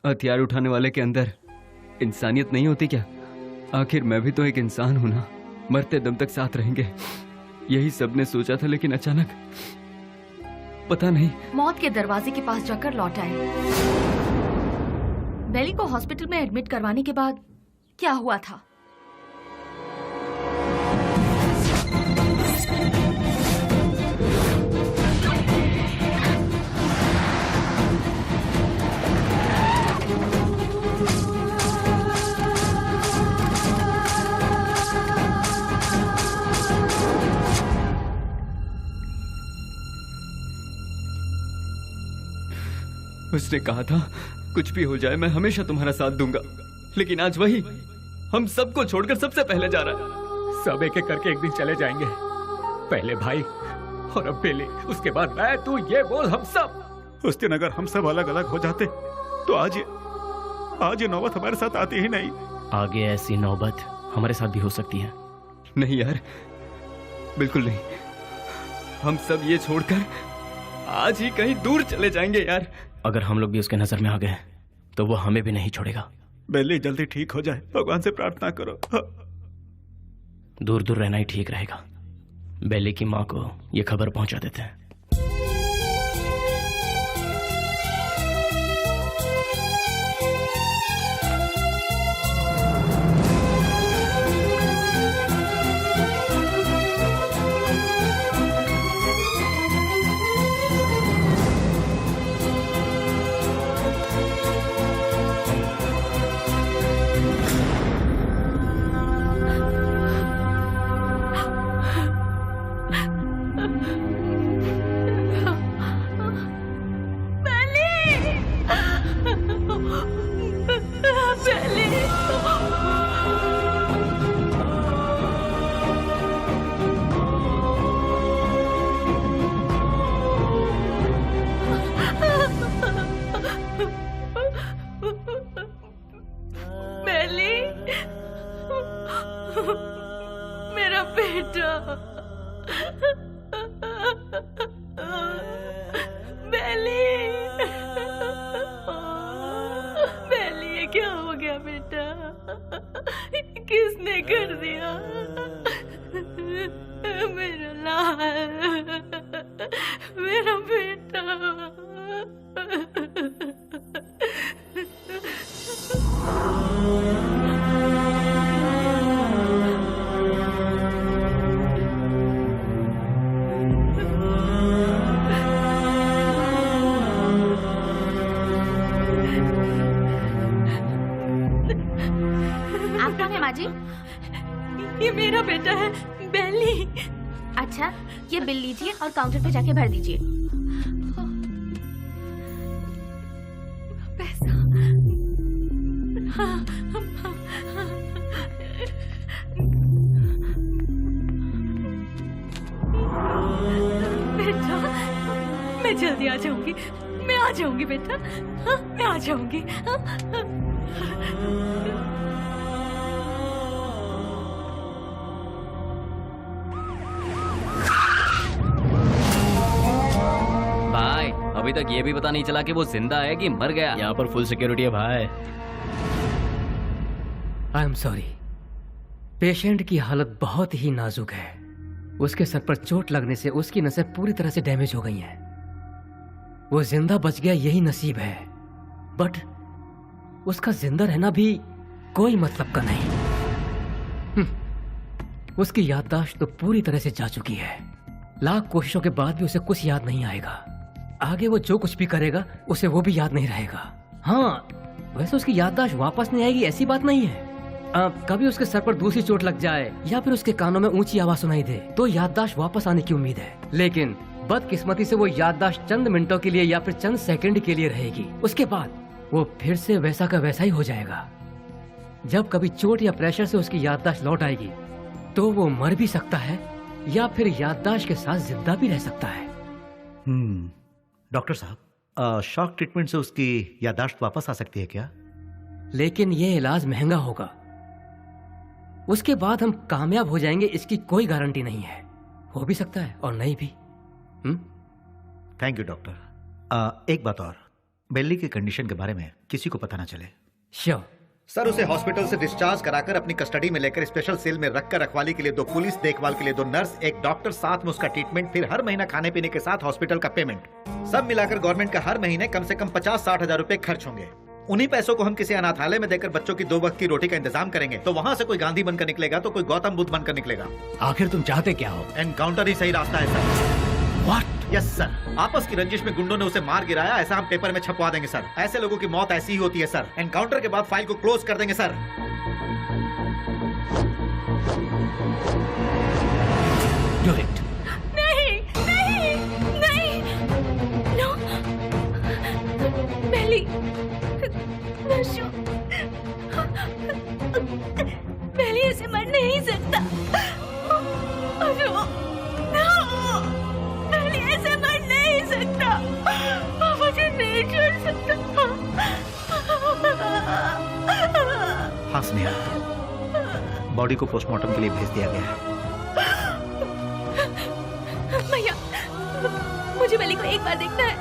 हथियार उठाने वाले के अंदर इंसानियत नहीं होती क्या? आखिर मैं भी तो एक इंसान हूं ना। मरते दम तक साथ रहेंगे, यही सबने सोचा था, लेकिन अचानक पता नहीं। मौत के दरवाजे के पास जाकर लौट आए। बेली को हॉस्पिटल में एडमिट करवाने के बाद क्या हुआ था? उसने कहा था कुछ भी हो जाए मैं हमेशा तुम्हारा साथ दूंगा, लेकिन आज वही हम सबको छोड़कर सबसे पहले जा रहा है। सब एक एक करके एक दिन चले जाएंगे। पहले भाई और अब बेली, उसके बाद मैं, तू, ये बोल हम सब। उस दिन अगर हम सब अलग अलग हो जाते तो आज ये नौबत हमारे साथ आती ही नहीं। आगे ऐसी नौबत हमारे साथ भी हो सकती है। नहीं यार, बिल्कुल नहीं। हम सब ये छोड़कर आज ही कहीं दूर चले जाएंगे यार। अगर हम लोग भी उसके नजर में आ गए तो वो हमें भी नहीं छोड़ेगा। बेली जल्दी ठीक हो जाए, भगवान से प्रार्थना करो। दूर दूर रहना ही ठीक रहेगा। बेली की माँ को ये खबर पहुंचा देते हैं। मेरा बेटा, बेली, बेली, ये क्या हो गया बेटा? किसने कर दिया? मेरा लाल, मेरा बेटा। आप कौन है माँ जी? ये मेरा बेटा है, बेली। अच्छा, ये बिल लीजिए और काउंटर पे जाके भर दीजिए। पैसा? बेटा, मैं जल्दी आ जाऊंगी। मैं आ जाऊंगी बेटा। हाँ, मैं आ जाऊंगी। भाई अभी तक ये भी पता नहीं चला कि वो जिंदा है कि मर गया। यहाँ पर फुल सिक्योरिटी है भाई। आई एम सॉरी, पेशेंट की हालत बहुत ही नाजुक है। उसके सर पर चोट लगने से उसकी नसें पूरी तरह से डैमेज हो गई हैं। वो जिंदा बच गया यही नसीब है, बट उसका जिंदा रहना भी कोई मतलब का नहीं। उसकी याददाश्त तो पूरी तरह से जा चुकी है। लाख कोशिशों के बाद भी उसे कुछ याद नहीं आएगा। आगे वो जो कुछ भी करेगा उसे वो भी याद नहीं रहेगा। हाँ, वैसे उसकी याददाश्त वापस नहीं आएगी ऐसी बात नहीं है। कभी उसके सर पर दूसरी चोट लग जाए या फिर उसके कानों में ऊंची आवाज सुनाई दे तो याददाश्त वापस आने की उम्मीद है, लेकिन बदकिस्मती से वो याददाश्त चंद मिनटों के लिए या फिर चंद सेकंड के लिए रहेगी। उसके बाद वो फिर से वैसा का वैसा ही हो जाएगा। जब कभी चोट या प्रेशर से उसकी याददाश्त लौट आएगी तो वो मर भी सकता है या फिर याददाश्त के साथ जिंदा भी रह सकता है। डॉक्टर साहब, शॉक ट्रीटमेंट से उसकी याददाश्त वापस आ सकती है क्या? लेकिन ये इलाज महंगा होगा। उसके बाद हम कामयाब हो जाएंगे इसकी कोई गारंटी नहीं है। हो भी सकता है और नहीं भी। Thank you doctor. एक बात और, बेली की कंडीशन के बारे में किसी को पता ना चले। श्योर सर, उसे हॉस्पिटल से डिस्चार्ज कराकर अपनी कस्टडी में लेकर स्पेशल सेल में रखकर रखवाली के लिए 2 पुलिस, देखभाल के लिए 2 नर्स, एक डॉक्टर, साथ में उसका ट्रीटमेंट, फिर हर महीना खाने पीने के साथ हॉस्पिटल का पेमेंट, सब मिलाकर गवर्नमेंट का हर महीने कम से कम 50-60 हजार रुपए खर्च होंगे। उन्हीं पैसों को हम किसी अनाथालय में देकर बच्चों की 2 वक्त की रोटी का इंतजाम करेंगे तो वहाँ से कोई गांधी बनकर निकलेगा तो कोई गौतम बुद्ध बनकर निकलेगा। आखिर तुम चाहते क्या हो? एनकाउंटर ही सही रास्ता है सर। व्हाट? यस सर, आपस की रंजिश में गुंडों ने उसे मार गिराया, ऐसा हम पेपर में छपवा देंगे सर। ऐसे लोगों की मौत ऐसी ही होती है सर। एनकाउंटर के बाद फाइल को क्लोज कर देंगे सर। Do it. नहीं नहीं नहीं, नो, बेली, वशु, बेली ऐसे मर नहीं सकता। वशु, नो, बेली ऐसे मर नहीं सकता। मुझे नहीं छोड़ सकता। हाँ स्नेहा, बॉडी को पोस्टमार्टम के लिए भेज दिया गया है। भैया, मुझे बेली को एक बार देखना है।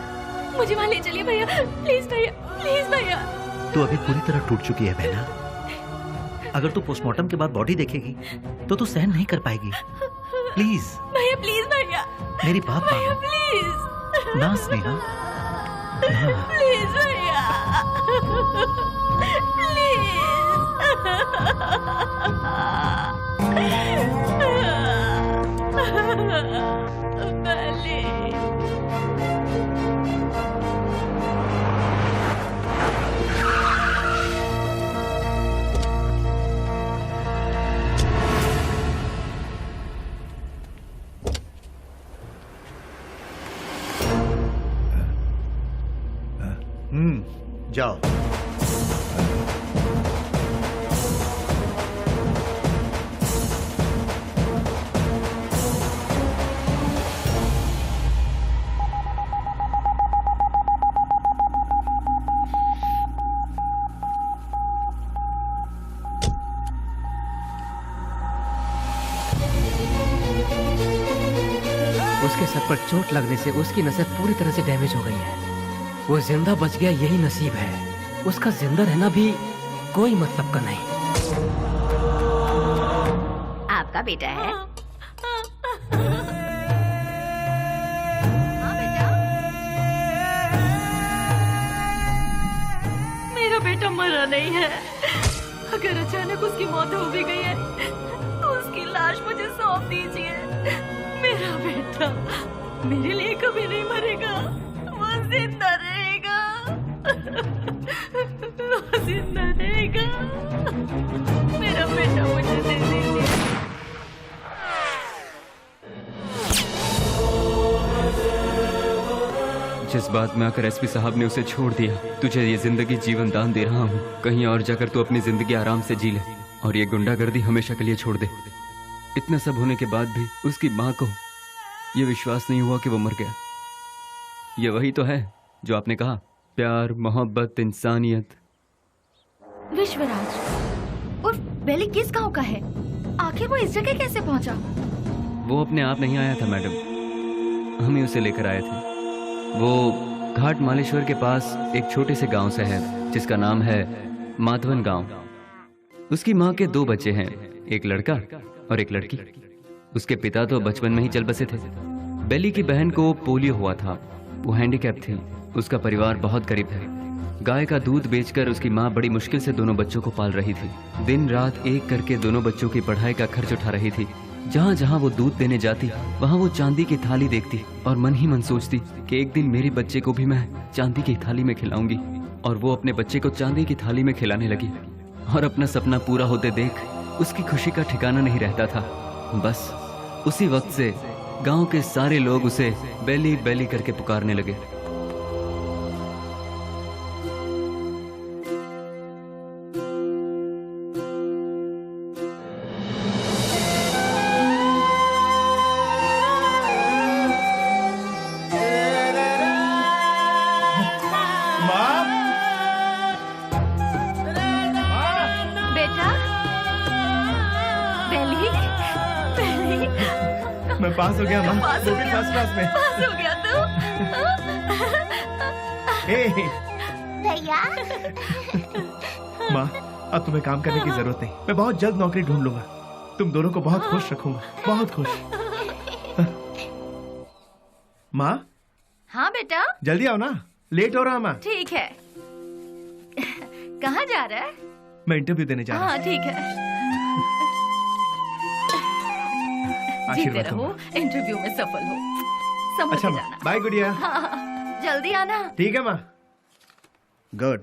मुझे वहाँ ले चलिए भैया, प्लीज भैया, प्लीज भैया। तू अभी पूरी तरह टूट चुकी है बहना। अगर तू पोस्टमार्टम के बाद बॉडी देखेगी तो तू सहन नहीं कर पाएगी। प्लीज भैया, प्लीज भैया, मेरी बात भैया मानो प्लीज ना स्नेहा, प्लीज भैया, जाओ। उसके सर पर चोट लगने से उसकी नसें पूरी तरह से डैमेज हो गई हैं। वो जिंदा बच गया यही नसीब है। उसका जिंदा रहना भी कोई मतलब का नहीं। आपका बेटा है? मेरा बेटा मरा नहीं है। अगर अचानक उसकी मौत हो भी गई है तो उसकी लाश मुझे सौंप दीजिए। मेरा बेटा मेरे लिए कभी नहीं मरेगा, वो जिंदा रहेगा, वो जिंदा रहेगा। मेरा बेटा मुझे दे दीजिए। जिस बात में आकर एसपी साहब ने उसे छोड़ दिया, तुझे ये जिंदगी जीवन दान दे रहा हूँ। कहीं और जाकर तू अपनी जिंदगी आराम से जी ले और ये गुंडागर्दी हमेशा के लिए छोड़ दे। इतना सब होने के बाद भी उसकी माँ को ये विश्वास नहीं हुआ कि वो मर गया। ये वही तो है जो आपने कहा, प्यार, मोहब्बत, इंसानियत। विश्वराज और बेली किस गांव का है? आखिर वो इस जगह कैसे पहुंचा? वो अपने आप नहीं आया था मैडम, हम ही उसे लेकर आए थे। वो घाट मालेश्वर के पास एक छोटे से गांव से है जिसका नाम है माधवन गांव। उसकी माँ के 2 बच्चे हैं, एक लड़का और एक लड़की। उसके पिता तो बचपन में ही चल बसे थे। बेली की बहन को पोलियो हुआ था, वो हैंडीकैप थी। उसका परिवार बहुत गरीब है। गाय का दूध बेचकर उसकी माँ बड़ी मुश्किल से दोनों बच्चों को पाल रही थी। दिन रात एक करके दोनों बच्चों की पढ़ाई का खर्च उठा रही थी। जहाँ जहाँ वो दूध देने जाती वहाँ वो चांदी की थाली देखती और मन ही मन सोचती कि एक दिन मेरे बच्चे को भी मैं चांदी की थाली में खिलाऊंगी। और वो अपने बच्चे को चांदी की थाली में खिलाने लगी और अपना सपना पूरा होते देख उसकी खुशी का ठिकाना नहीं रहता था। बस उसी वक्त से गांव के सारे लोग उसे बेली बेली करके पुकारने लगे। मैं पास हो गया माँ, वो भी फर्स्ट क्लास में। पास हो गया तू? भैया माँ, अब तुम्हें काम करने की जरूरत नहीं। मैं बहुत जल्द नौकरी ढूंढ लूंगा। तुम दोनों को बहुत खुश रखूंगा, बहुत खुश। माँ हाँ बेटा, जल्दी आओ ना, लेट हो रहा माँ। ठीक है। कहाँ जा रहा है? मैं इंटरव्यू देने जा रहा हूँ। हाँ ठीक है। जीते आशीर्वाद रहो, दूंगा। इंटरव्यू में सफल हो। समझ अच्छा के माँ, जाना। बाय गुड़िया। हाँ, जल्दी आना। ठीक है माँ। Good,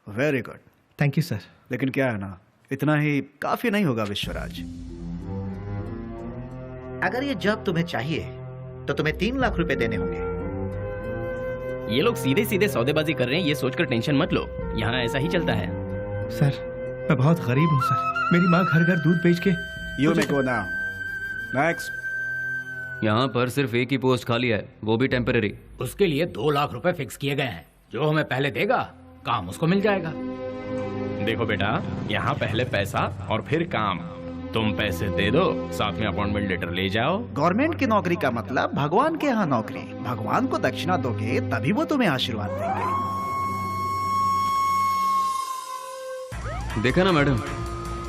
very good. Thank you sir. लेकिन क्या है ना, इतना ही काफी नहीं होगा विश्वराज। अगर ये जॉब तुम्हें चाहिए तो तुम्हें 3 लाख रुपए देने होंगे। ये लोग सीधे सीधे सौदेबाजी कर रहे हैं, ये सोचकर टेंशन मत लो। यहाँ ऐसा ही चलता है। सर, मैं बहुत गरीब हूँ सर। मेरी माँ घर घर दूध बेच के। You may go now. Next. यहाँ पर सिर्फ एक ही पोस्ट खाली है, वो भी टेम्पररी। उसके लिए 2 लाख रुपए फिक्स किए गए हैं। जो हमें पहले देगा काम उसको मिल जाएगा। देखो बेटा, यहाँ पहले पैसा और फिर काम। तुम पैसे दे दो, साथ में अपॉइंटमेंट लेटर ले जाओ। गवर्नमेंट की नौकरी का मतलब भगवान के यहाँ नौकरी। भगवान को दक्षिणा दोगे तभी वो तुम्हें आशीर्वाद देंगे। देखा ना मैडम,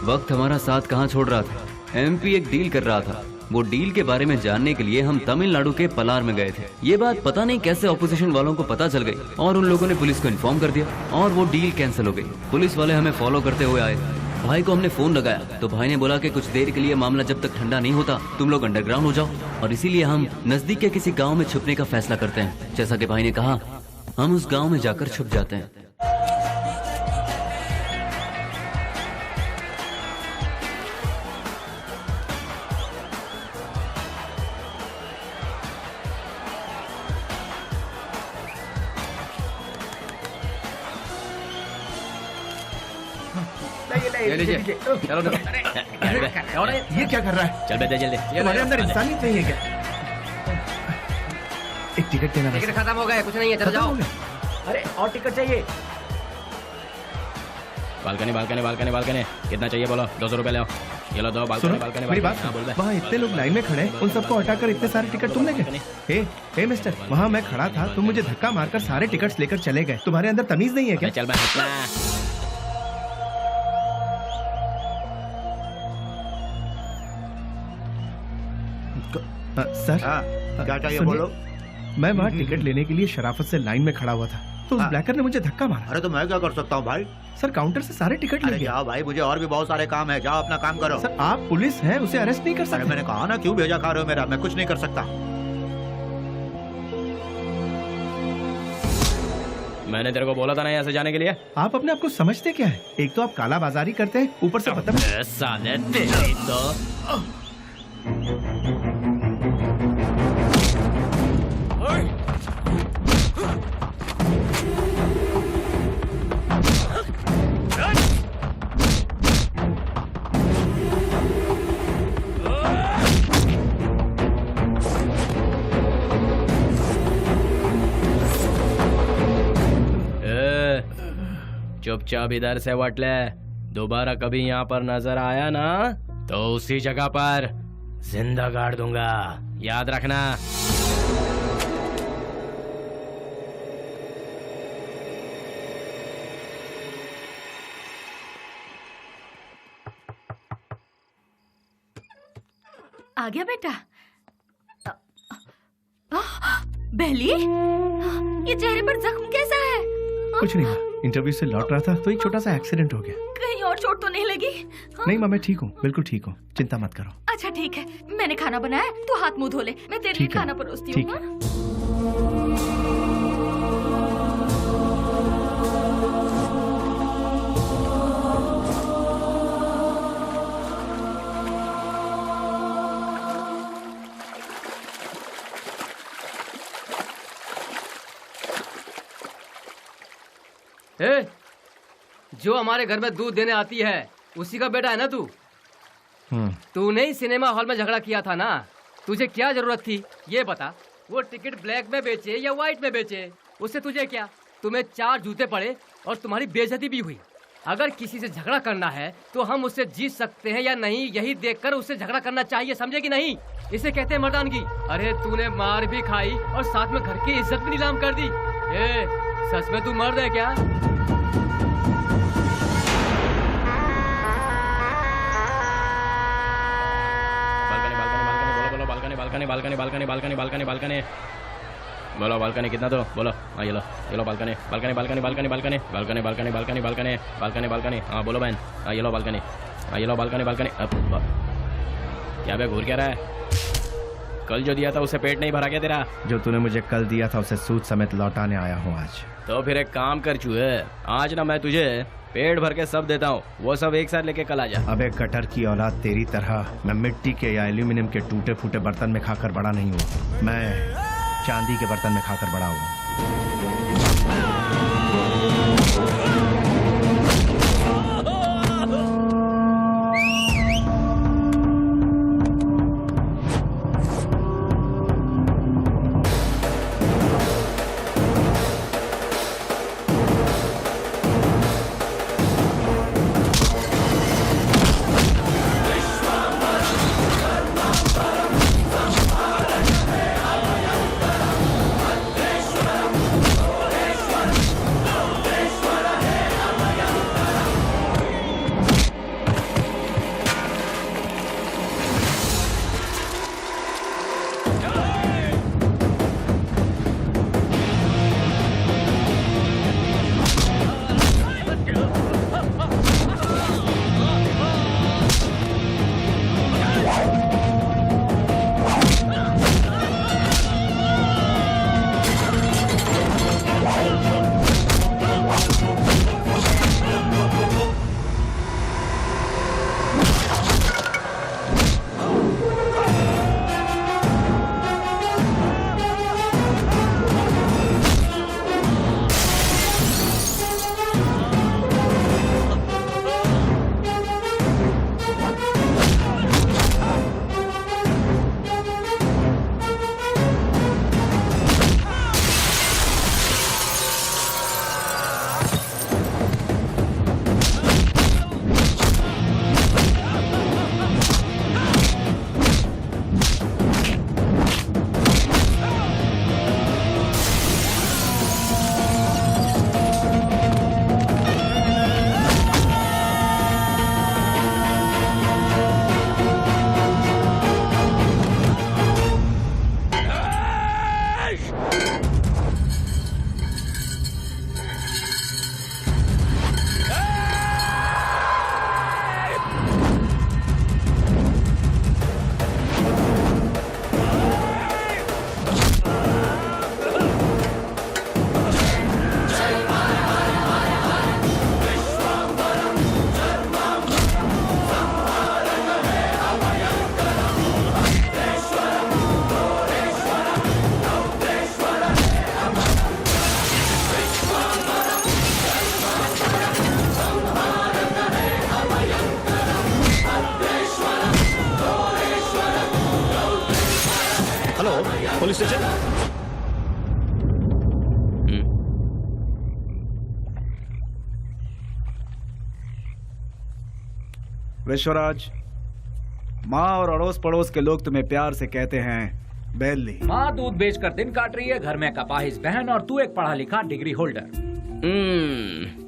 वक्त हमारा साथ कहाँ छोड़ रहा था। एमपी एक डील कर रहा था। वो डील के बारे में जानने के लिए हम तमिलनाडु के पलार में गए थे। ये बात पता नहीं कैसे ऑपोजिशन वालों को पता चल गई और उन लोगों ने पुलिस को इन्फॉर्म कर दिया और वो डील कैंसिल हो गई। पुलिस वाले हमें फॉलो करते हुए आए। भाई को हमने फोन लगाया तो भाई ने बोला कि कुछ देर के लिए मामला जब तक ठंडा नहीं होता तुम लोग अंडरग्राउंड हो जाओ, और इसीलिए हम नजदीक के किसी गाँव में छुपने का फैसला करते हैं। जैसा कि भाई ने कहा, हम उस गाँव में जाकर छुप जाते हैं। ले लीजिए। चलो ये क्या कर रहा है? चल बेटा जल्दी। तुम्हारे अंदर इंसानियत नहीं है क्या? एक टिकट देना। टिकट खत्म हो गया, कुछ नहीं है, चलो जाओ। अरे और टिकट चाहिए। बालकनी बालकनी बालकनी बालकनी कितना चाहिए बोलो? 200 रुपए ले आओ। ये लो दो बालकनी बालकनी। मेरी बात, वहाँ इतने लोग लाइन में खड़े हैं, उन सबको हटाकर इतने सारे टिकट तुम लेके? हे मिस्टर, वहाँ मैं खड़ा था, तुम मुझे धक्का मारकर सारे टिकट्स लेकर चले गए। तुम्हारे अंदर तमीज नहीं है क्या? चल मैं सर, क्या चाहिए सुनिए, बोलो। मैं वहाँ टिकट लेने के लिए शराफत से लाइन में खड़ा हुआ था, तो उस ब्लैकर ने मुझे धक्का मारा। अरे तो मैं क्या कर सकता हूँ भाई? सर, काउंटर से सारे टिकट ले गया। जाओ भाई, मुझे और भी बहुत सारे काम है, जाओ अपना काम करो। सर, आप पुलिस हैं, उसे अरेस्ट नहीं कर सकते। मैंने कहा ना, क्यों भेजा खा रहे हो मेरा? मैं कुछ नहीं कर सकता। मैंने तेरे को बोला था ना यहाँ से जाने के लिए। आप अपने आप को समझते क्या है? एक तो आप काला बाजारी करते हैं, ऊपर से पता साले तेरी तो चुपचाप इधर से वट ले। दोबारा कभी यहाँ पर नजर आया ना तो उसी जगह पर जिंदा गाड़ दूंगा, याद रखना। आ गया बेटा। बेली, ये चेहरे पर जख्म कैसा है? कुछ नहीं माँ, इंटरव्यू से लौट रहा था तो एक छोटा सा एक्सीडेंट हो गया। कहीं और चोट तो नहीं लगी? नहीं माँ, मैं ठीक हूँ, बिल्कुल ठीक हूँ, चिंता मत करो। अच्छा ठीक है, मैंने खाना बनाया, तू हाथ मुंह धो ले, मैं तेरे लिए खाना परोसती हूँ। ए, जो हमारे घर में दूध देने आती है उसी का बेटा है ना तू? तूने ही सिनेमा हॉल में झगड़ा किया था ना? तुझे क्या जरूरत थी ये बता? वो टिकट ब्लैक में बेचे या व्हाइट में बेचे, उससे तुझे क्या? तुम्हें 4 जूते पड़े और तुम्हारी बेइज्जती भी हुई। अगर किसी से झगड़ा करना है तो हम उससे जीत सकते हैं या नहीं, यही देखकर उससे झगड़ा करना चाहिए, समझे कि नहीं? इसे कहते हैं मर्दानगी। अरे तूने मार भी खाई और साथ में घर की इज्जत भी नीलाम कर दी। ए, सच में तू मर्द है क्या? Balcony balcony balcony balcony balcony balcony बोलो, बालकनी कितना दो बोलो? हाँ ये लो balcony balcony balcony balcony balcony balcony balcony balcony balcony balcony balcony. हाँ बोलो बहन। हाँ ये लो बालकनी, हाँ ये लो बालकनी बालकनी। क्या बे घूर क्या रहा है? कल जो दिया था उसे पेट नहीं भरा क्या तेरा? जो तूने मुझे कल दिया था उसे सूद समेत लौटाने आया हूँ आज। तो फिर एक काम कर चूहे, आज ना मैं तुझे पेट भर के सब देता हूँ, वो सब एक साथ लेके कल आ जा। अबे कटर की औलाद, तेरी तरह मैं मिट्टी के या एल्यूमिनियम के टूटे फूटे बर्तन में खाकर बड़ा नहीं हूँ, मैं चांदी के बर्तन में खाकर बड़ा हूँ। Police station. विश्वराज, माँ और अड़ोस पड़ोस के लोग तुम्हें प्यार से कहते हैं बेली। माँ दूध बेचकर दिन काट रही है, घर में कपाहिज बहन और तू एक पढ़ा लिखा डिग्री होल्डर।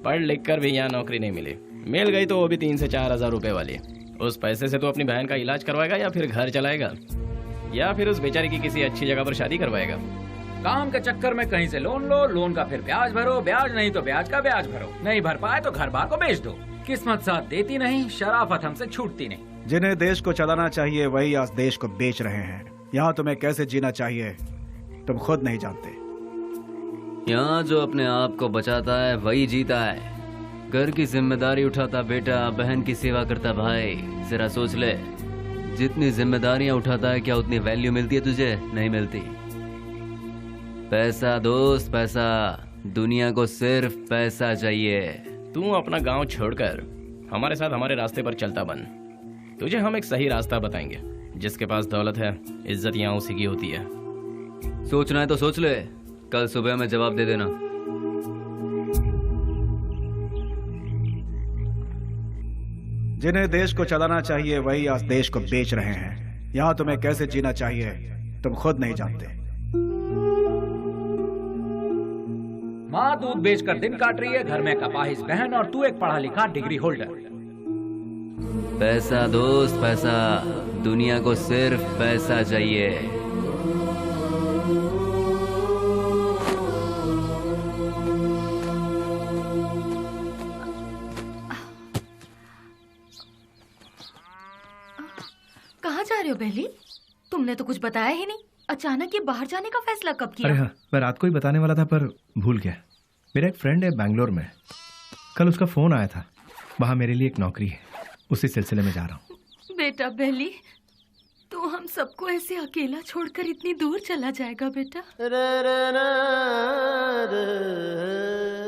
पढ़ लिख कर भी यहाँ नौकरी नहीं मिली, मिल गई तो वो भी 3 से 4 हजार रुपए वाली। उस पैसे से तू अपनी बहन का इलाज करवाएगा या फिर घर चलाएगा या फिर उस बेचारी की किसी अच्छी जगह पर शादी करवाएगा? काम के चक्कर में कहीं से लोन लो, लोन का फिर ब्याज भरो, ब्याज नहीं तो ब्याज का ब्याज भरो, नहीं भर पाए तो घर बार को बेच दो। किस्मत साथ देती नहीं, शराफत हमसे छूटती नहीं। जिन्हें देश को चलाना चाहिए वही आज देश को बेच रहे हैं। यहाँ तुम्हें कैसे जीना चाहिए तुम खुद नहीं जानते। यहाँ जो अपने आप को बचाता है वही जीता है। घर की जिम्मेदारी उठाता बेटा, बहन की सेवा करता भाई। जरा सोच ले, जितनी जिम्मेदारियां उठाता है क्या उतनी वैल्यू मिलती है तुझे? नहीं मिलती। पैसा दोस्त पैसा, दुनिया को सिर्फ पैसा चाहिए। तू अपना गांव छोड़कर हमारे साथ हमारे रास्ते पर चलता बन। तुझे हम एक सही रास्ता बताएंगे। जिसके पास दौलत है इज्जत यहाँ उसी की होती है। सोचना है तो सोच ले, कल सुबह में जवाब दे देना। जिन्हें देश को चलाना चाहिए वही आज देश को बेच रहे हैं। यहाँ तुम्हें कैसे जीना चाहिए तुम खुद नहीं जानते। माँ दूध बेचकर दिन काट रही है, घर में कपाहिस बहन और तू एक पढ़ा लिखा डिग्री होल्डर। पैसा दोस्त पैसा, दुनिया को सिर्फ पैसा चाहिए। कहाँ जा रहे हो बेली? तुमने तो कुछ बताया ही नहीं। अचानक ये बाहर जाने का फैसला कब किया? अरे हाँ, मैं रात को ही बताने वाला था पर भूल गया। मेरा एक फ्रेंड है बैंगलोर में, कल उसका फोन आया था। वहाँ मेरे लिए एक नौकरी है, उसी सिलसिले में जा रहा हूँ। बेटा बेली, तू हम सबको ऐसे अकेला छोड़कर इतनी दूर चला जाएगा बेटा?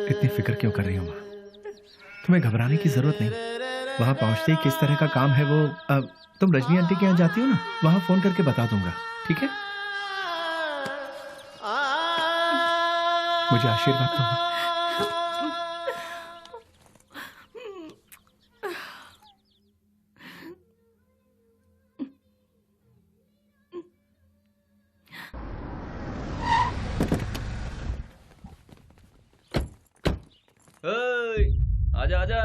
इतनी फिक्र क्यों कर रही हो माँ? तुम्हें घबराने की जरूरत नहीं। वहाँ पहुँचते ही किस तरह का काम है वो अब तुम रजनी आंटी के यहाँ जाती हो ना, वहाँ फोन करके बता दूंगा, ठीक है? मुझे आशीर्वाद दो। आजा आजा।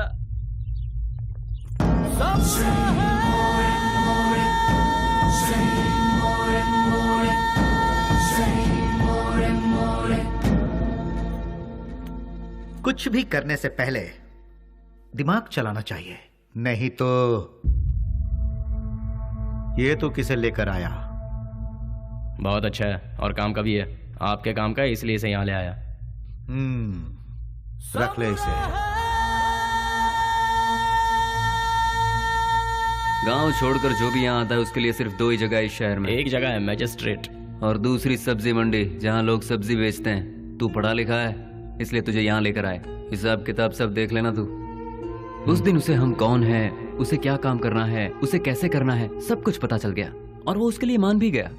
कुछ भी करने से पहले दिमाग चलाना चाहिए, नहीं तो ये तो किसे लेकर आया? बहुत अच्छा है और काम का भी है। आपके काम का है इसलिए इसे यहाँ ले आया। रख ले इसे। गांव छोड़कर जो भी यहाँ आता है उसके लिए सिर्फ दो ही जगह है इस शहर में। एक जगह है मैजिस्ट्रेट और दूसरी सब्जी मंडी, जहाँ लोग सब्जी बेचते हैं। तू पढ़ा लिखा है इसलिए तुझे यहाँ लेकर आए। हिसाब किताब सब देख लेना तू। उस दिन उसे हम कौन है, उसे क्या काम करना है, उसे कैसे करना है, सब कुछ पता चल गया और वो उसके लिए मान भी गया।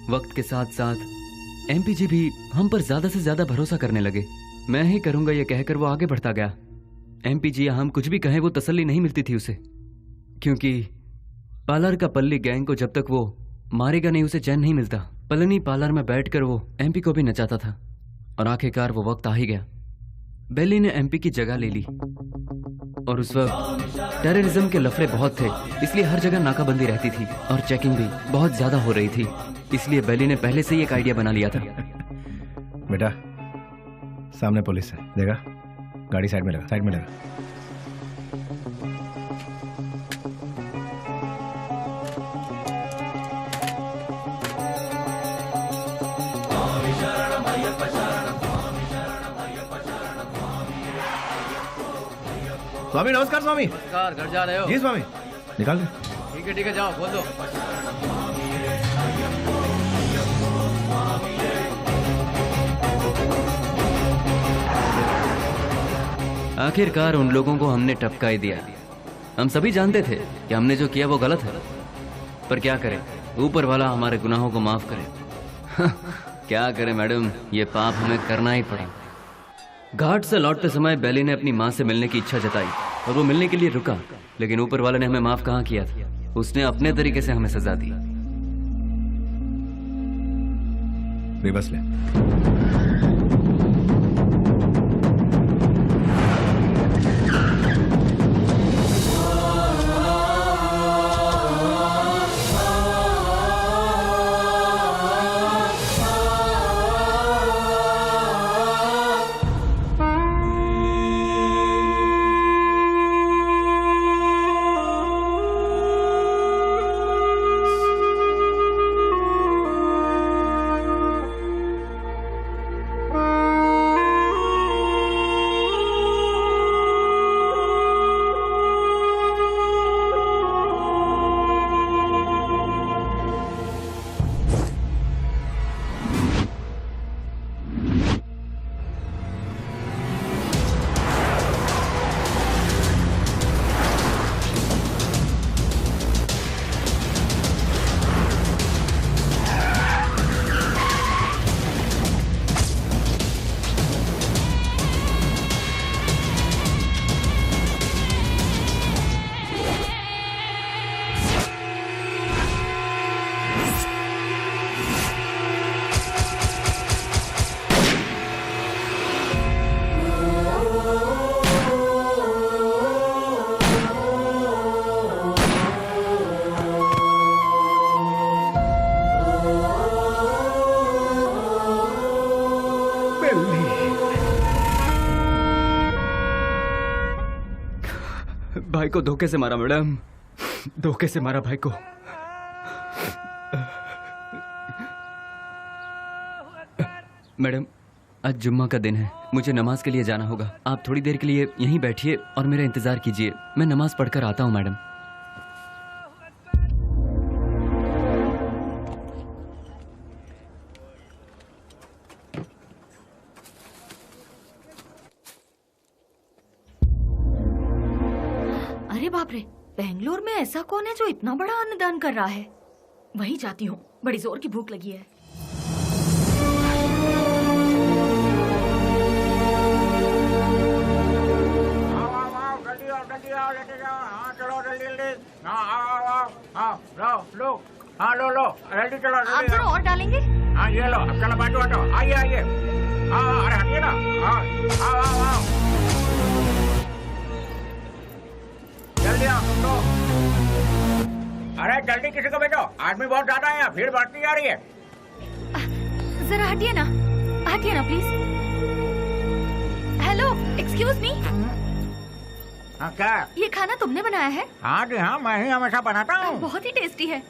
वक्त के साथ साथ एमपी जी भी हम पर ज्यादा से ज्यादा भरोसा करने लगे। मैं ही करूंगा ये कहकर वो आगे बढ़ता गया। एमपी जी हम कुछ भी कहें वो तसल्ली नहीं मिलती थी उसे, क्योंकि पार्लर का पल्ली गैंग को जब तक वो मारेगा नहीं उसे चैन नहीं मिलता। पलनी पार्लर में बैठकर वो एमपी को भी नचाता था और आखिरकार वो वक्त आ ही गया। बेली ने एमपी की जगह ले ली और उस वक्त टेररिज्म के लफड़े बहुत थे, इसलिए हर जगह नाकाबंदी रहती थी और चेकिंग भी बहुत ज्यादा हो रही थी। इसलिए बेली ने पहले से ही एक आइडिया बना लिया था। बेटा सामने पुलिस है, देखा? गाड़ी साइड में लगा, साइड में लगा। स्वामी नमस्कार। स्वामी नमस्कार। घर जा रहे हो? जी स्वामी। निकाल दे। ठीक है जाओ, बोल दो। आखिरकार उन लोगों को हमने टपका ही दिया। हम सभी जानते थे कि हमने जो किया वो गलत है, पर क्या करें, ऊपर वाला हमारे गुनाहों को माफ करे। क्या करें मैडम, ये पाप हमें करना ही पड़ा। घाट से लौटते समय बेली ने अपनी माँ से मिलने की इच्छा जताई और वो मिलने के लिए रुका, लेकिन ऊपर वाले ने हमें माफ कहाँ किया था। उसने अपने तरीके से हमें सजा दी। बेबस ले। भाई को धोखे से मारा मैडम, धोखे से मारा भाई को। मैडम आज जुम्मा का दिन है, मुझे नमाज के लिए जाना होगा। आप थोड़ी देर के लिए यहीं बैठिए और मेरा इंतजार कीजिए, मैं नमाज पढ़कर आता हूँ मैडम। अरे बाप रे, बेंगलोर में ऐसा कौन है जो इतना बड़ा अन्नदान कर रहा है? वहीं जाती हूँ, बड़ी जोर की भूख लगी है। लो जल्दी चलो। आप जरा और डालेंगे? हाँ ये लो, अब चलो बाटो बाटो, आइए आइए। हाँ अरे हटिए ना, हाँ आओ। जल्दी आओ तुम तो। अरे जल्दी किसी को भेजो, आदमी बहुत ज्यादा है, भीड़ बढ़ती जा रही है। जरा हटिए ना प्लीज। Hello, excuse me. हाँ क्या? ये खाना तुमने बनाया है? हाँ जी हाँ, मैं ही हमेशा बनाता हूँ। बहुत ही टेस्टी है।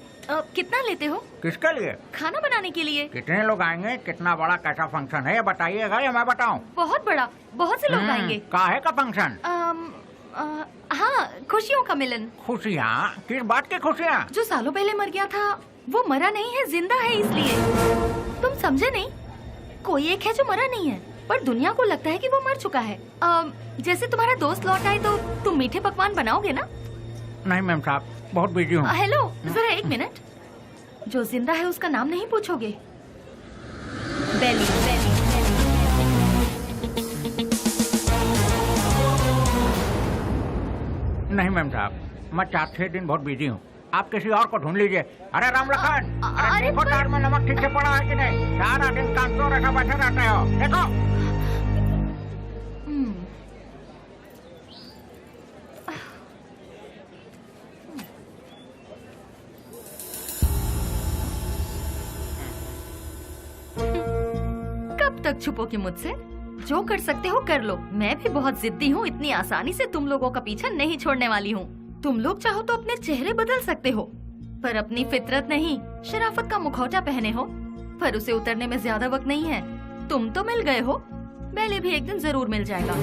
कितना लेते हो? किसके लिए? खाना बनाने के लिए। कितने लोग आएंगे, कितना बड़ा कैसा फंक्शन है ये बताइएगा या मैं बताऊँ? बहुत बड़ा, बहुत से लोग आएंगे। काहे का फंक्शन? हाँ, खुशियों का मिलन। खुशियाँ? किस बात की खुशियाँ? जो सालों पहले मर गया था वो मरा नहीं है, जिंदा है, इसलिए। तुम समझे नहीं? कोई एक है जो मरा नहीं है पर दुनिया को लगता है कि वो मर चुका है। जैसे तुम्हारा दोस्त लौट आए तो तुम मीठे पकवान बनाओगे ना? नहीं मैम साहब, बहुत बिजी हूँ। हेलो, जरा एक मिनट। जो जिंदा है उसका नाम नहीं पूछोगे? बेली। नहीं मैम साहब, मैं 4-6 दिन बहुत बिजी हूँ, आप किसी और को ढूंढ लीजिए। अरे रामलखन, अरे देखो तार में नमक ठीक से पड़ा है कि नहीं? सारा दिन कांटों रखा बैठे रहते हो, देखो। कब तक छुपोगे मुझसे? जो कर सकते हो कर लो। मैं भी बहुत जिद्दी हूँ, इतनी आसानी से तुम लोगों का पीछा नहीं छोड़ने वाली हूँ। तुम लोग चाहो तो अपने चेहरे बदल सकते हो, पर अपनी फितरत नहीं। शराफत का मुखौटा पहने हो, पर उसे उतरने में ज्यादा वक्त नहीं है। तुम तो मिल गए हो, बेली भी एक दिन जरूर मिल जाएगा।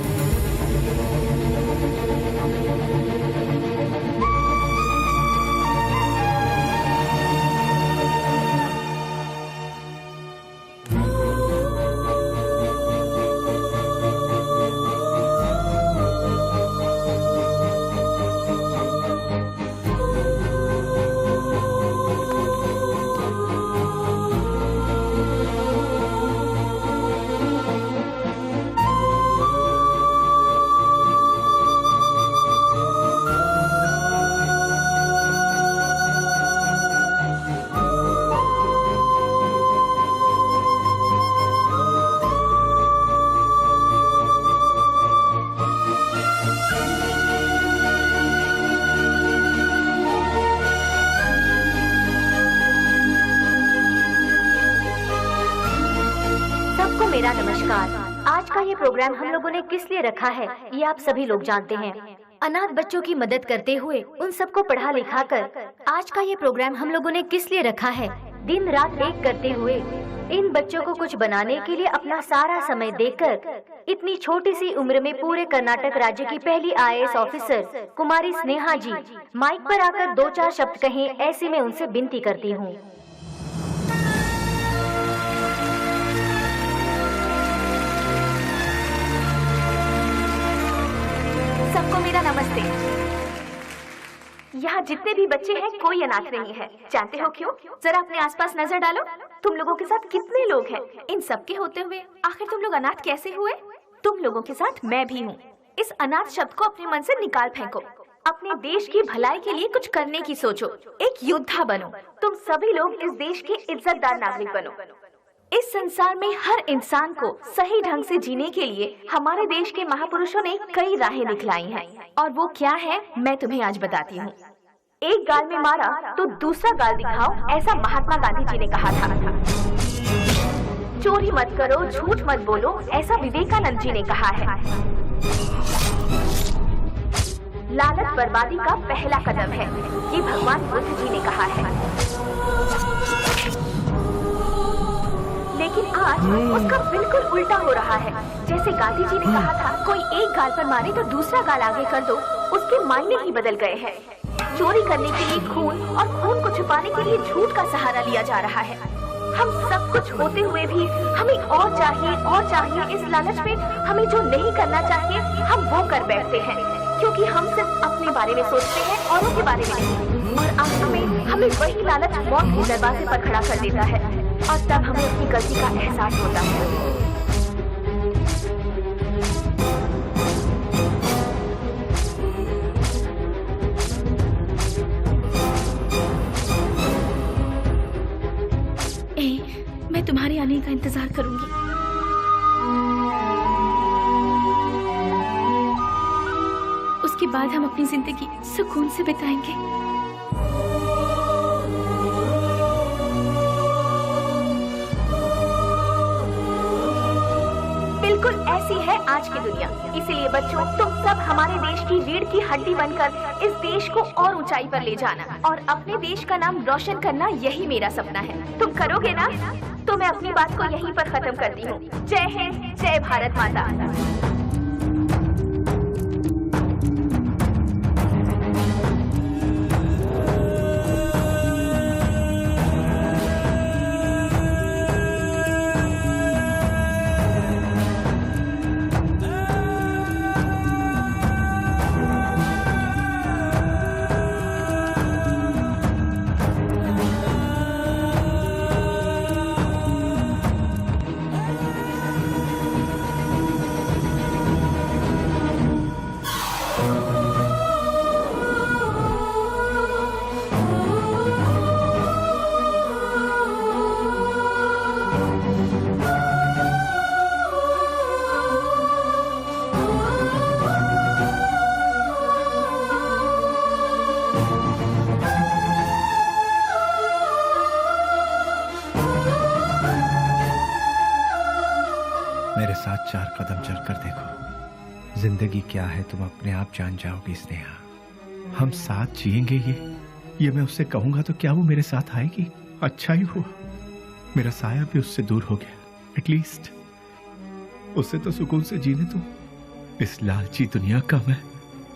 मेरा नमस्कार। आज का ये प्रोग्राम हम लोगों ने किस लिए रखा है ये आप सभी लोग जानते हैं। अनाथ बच्चों की मदद करते हुए उन सबको पढ़ा लिखा कर आज का ये प्रोग्राम हम लोगों ने किस लिए रखा है, दिन रात एक करते हुए इन बच्चों को कुछ बनाने के लिए अपना सारा समय देकर इतनी छोटी सी उम्र में पूरे कर्नाटक राज्य की पहली IAS ऑफिसर कुमारी स्नेहा जी माइक पर आकर 2-4 शब्द कहें, ऐसी मैं उनसे विनती करती हूँ। सबको मेरा नमस्ते। यहाँ जितने भी बच्चे हैं कोई अनाथ नहीं है। जानते हो क्यों? जरा अपने आसपास नजर डालो, तुम लोगों के साथ कितने लोग हैं। इन सब के होते हुए आखिर तुम लोग अनाथ कैसे हुए? तुम लोगों के साथ मैं भी हूँ। इस अनाथ शब्द को अपने मन से निकाल फेंको। अपने देश की भलाई के लिए कुछ करने की सोचो, एक योद्धा बनो। तुम सभी लोग इस देश के इज्जतदार नागरिक बनो। इस संसार में हर इंसान को सही ढंग से जीने के लिए हमारे देश के महापुरुषों ने कई राहें दिखलाई हैं, और वो क्या है मैं तुम्हें आज बताती हूँ। एक गाल में मारा तो दूसरा गाल दिखाओ, ऐसा महात्मा गांधी जी ने कहा था। चोरी मत करो, झूठ मत बोलो, ऐसा विवेकानंद जी ने कहा है। लालच बर्बादी का पहला कदम है, ये भगवान बुद्ध जी ने कहा है। लेकिन आज उसका बिल्कुल उल्टा हो रहा है। जैसे गांधी जी ने कहा था, कोई एक गाल पर मारे तो दूसरा गाल आगे कर दो, उसके मायने ही बदल गए हैं। चोरी करने के लिए खून और खून को छुपाने के लिए झूठ का सहारा लिया जा रहा है। हम सब कुछ होते हुए भी हमें और चाहिए। इस लालच में हमें जो नहीं करना चाहिए हम वो कर बैठते हैं, क्योंकि हम सिर्फ अपने बारे में सोचते हैं, औरों के बारे में नहीं। और अंत में हमें वही लालच मौत के दरवाजे पर खड़ा कर देता है, और तब हमें अपनी गलती का एहसास होता है। मैं तुम्हारे आने का इंतजार करूंगी। उसके बाद हम अपनी जिंदगी सुकून से बिताएंगे। बिल्कुल ऐसी है आज की दुनिया। इसीलिए बच्चों, तुम सब हमारे देश की रीढ़ की हड्डी बनकर इस देश को और ऊंचाई पर ले जाना और अपने देश का नाम रोशन करना, यही मेरा सपना है। तुम करोगे ना? तो मैं अपनी बात को यहीं पर खत्म करती हूँ। जय हिंद, जय भारत माता। मेरे साथ 4 कदम चलकर देखो। जिंदगी क्या है तुम अपने आप जान जाओगी स्नेहा। हम साथ जिएंगे ये मैं उससे कहूंगा तो क्या वो मेरे साथ आएगी? अच्छा ही हुआ मेरा साया भी उससे दूर हो गया। एटलीस्ट उससे तो सुकून से जीने दो। इस लालची दुनिया का मैं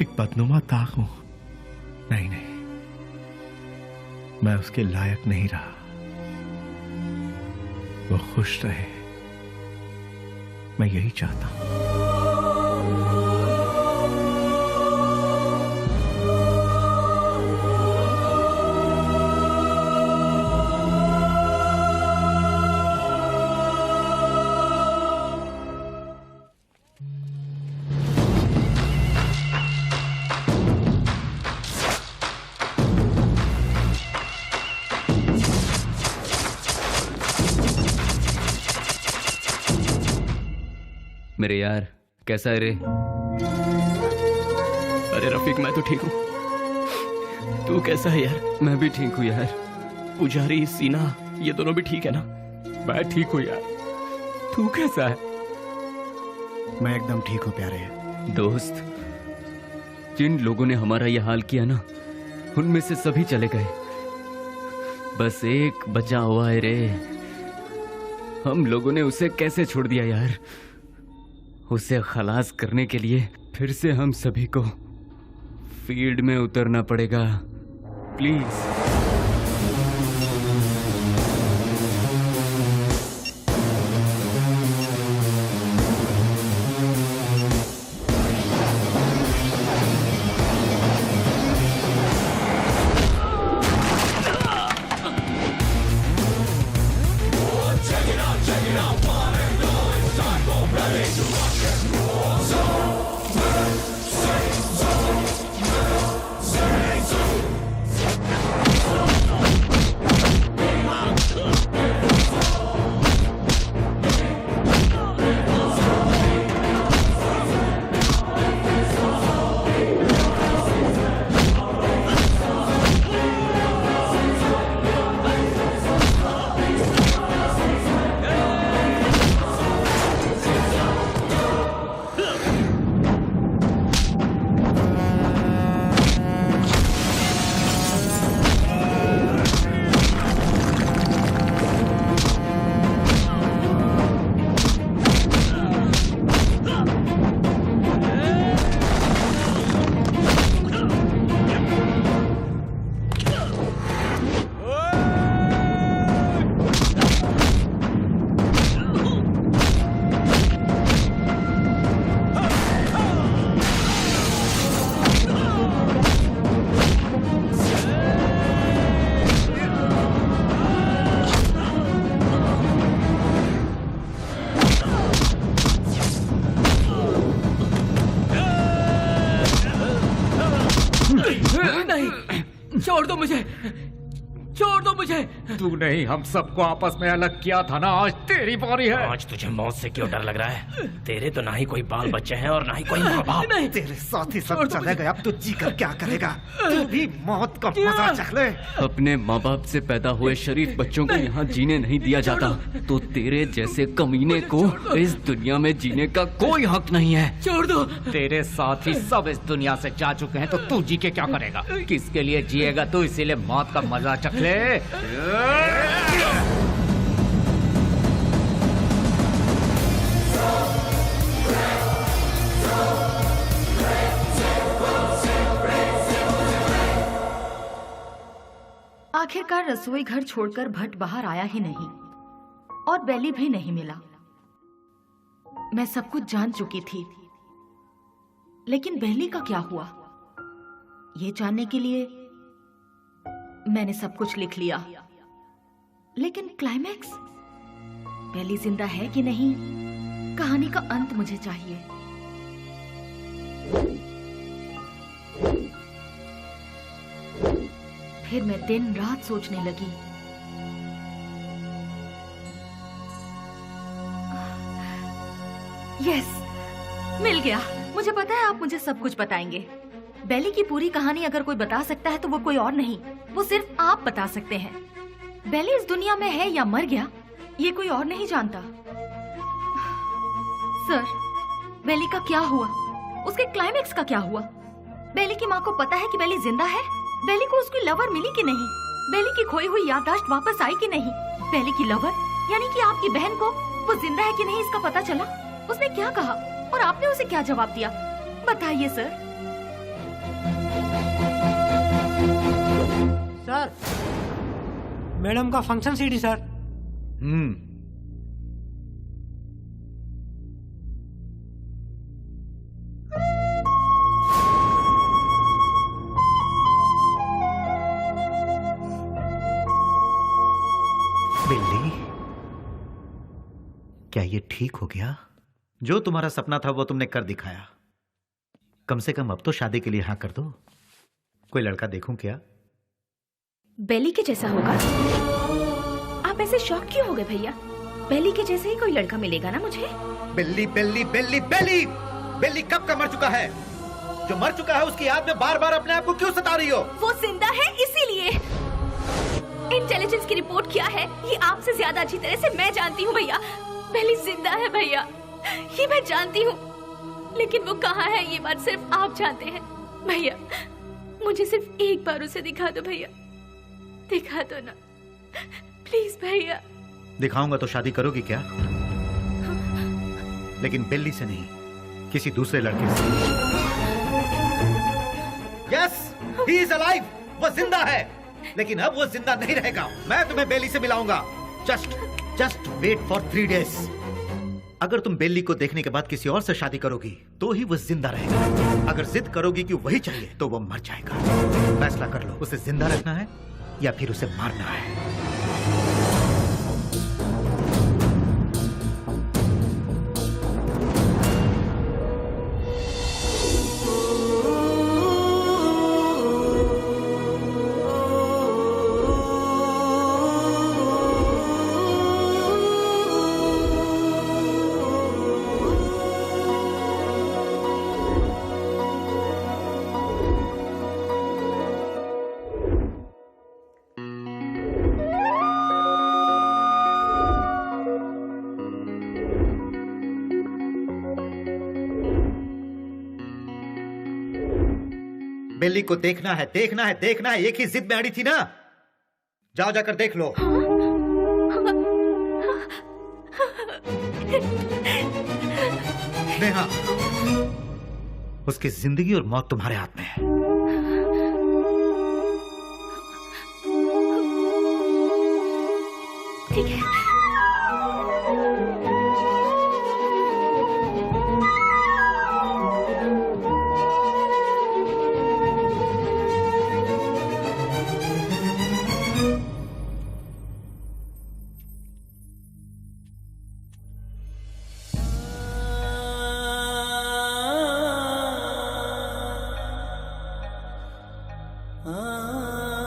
एक बदनुमा दाग हूं। नहीं, मैं उसके लायक नहीं रहा। वो खुश रहे, मैं यही चाहता हूं। मेरे यार, कैसा है रे? अरे रफीक, मैं तो ठीक हूँ। तू कैसा है यार? मैं भी ठीक हूँ यार। पुजारी, सीना, ये दोनों भी ठीक है ना? मैं ठीक हूँ यार। तू कैसा है? मैं एकदम ठीक हूँ प्यारे। दोस्त, जिन लोगों ने हमारा ये हाल किया ना, उनमें से सभी चले गए, बस एक बचा हुआ है रे। हम लोगों ने उसे कैसे छोड़ दिया यार? उसे खलास करने के लिए फिर से हम सभी को फील्ड में उतरना पड़ेगा। प्लीज। छोड़ दो मुझे, छोड़ दो मुझे। तू नहीं, हम सबको आपस में अलग किया था ना, आज तेरी बारी है। आज तुझे मौत से क्यों डर लग रहा है? तेरे तो ना ही कोई बाल बच्चे हैं और ना ही कोई माँ बाप। तेरे साथ ही सब चले गए, अब तू जी कर क्या करेगा? तू भी मौत का मजा चख ले। अपने माँ बाप से पैदा हुए शरीफ बच्चों को यहाँ जीने नहीं दिया जाता, तो तेरे जैसे कमीने को इस दुनिया में जीने का कोई हक नहीं है। छोड़ दो। तेरे साथ ही सब इस दुनिया से जा चुके हैं, तो तू जी के क्या करेगा? किसके लिए जिएगा तू? इसीलिए मौत का मजा चख ले। आखिरकार रसोई घर छोड़कर भट्ट बाहर आया ही नहीं और बेली भी नहीं मिला। मैं सब कुछ जान चुकी थी, लेकिन बेली का क्या हुआ, ये जानने के लिए मैंने सब कुछ लिख लिया। लेकिन क्लाइमैक्स, बेली जिंदा है कि नहीं, कहानी का अंत मुझे चाहिए। फिर मैं दिन रात सोचने लगी। यस, मिल गया। मुझे पता है आप मुझे सब कुछ बताएंगे। बेली की पूरी कहानी अगर कोई बता सकता है तो वो कोई और नहीं, वो सिर्फ आप बता सकते हैं। बेली इस दुनिया में है या मर गया, ये कोई और नहीं जानता। सर, बेली का क्या हुआ? उसके क्लाइमैक्स का क्या हुआ? बेली की माँ को पता है कि बेली जिंदा है? बेली को उसकी लवर मिली कि नहीं? बेली की खोई हुई याददाश्त वापस आई कि नहीं? बेली की लवर यानी कि आपकी बहन को वो जिंदा है कि नहीं इसका पता चला? उसने क्या कहा और आपने उसे क्या जवाब दिया? बताइए सर। सर, मैडम का फंक्शन सीडी सर। बिल्ली, क्या ये ठीक हो गया? जो तुम्हारा सपना था वो तुमने कर दिखाया। कम से कम अब तो शादी के लिए हाँ कर दो। कोई लड़का देखूं क्या? बेली के जैसा होगा? आप ऐसे शॉक क्यों हो गए भैया? बेली के जैसे ही कोई लड़का मिलेगा ना मुझे। बिल्ली बिल्ली बिल्ली बिल्ली बिल्ली कब का मर चुका है? जो मर चुका है उसकी याद में बार बार अपने आप को क्यों सता रही हो? वो जिंदा है इसीलिए। इंटेलिजेंस की रिपोर्ट क्या है ये आपसे ज्यादा अच्छी तरह से मैं जानती हूँ भैया। बेली जिंदा है भैया, ये मैं जानती हूँ, लेकिन वो कहाँ है ये बात सिर्फ आप जानते हैं। भैया मुझे सिर्फ एक बार उसे दिखा दो भैया, दिखा दो ना प्लीज भैया। दिखाऊंगा तो शादी करोगी क्या? लेकिन बिल्ली से नहीं, किसी दूसरे लड़के से। यस, ही इज अलाइव, वो जिंदा है, लेकिन अब वो जिंदा नहीं रहेगा। मैं तुम्हें बेली से मिलाऊंगा। Just wait for 3 days। अगर तुम बेली को देखने के बाद किसी और से शादी करोगी तो ही वो जिंदा रहेगा। अगर जिद करोगी कि वही चाहिए तो वो मर जाएगा। फैसला कर लो, उसे जिंदा रखना है या फिर उसे मारना है। बेली को देखना है, देखना है, देखना है। एक ही जिद में अड़ी थी ना। जाओ जाकर देख लो। नेहा, उसकी जिंदगी और मौत तुम्हारे हाथ में है। ठीक है। Ah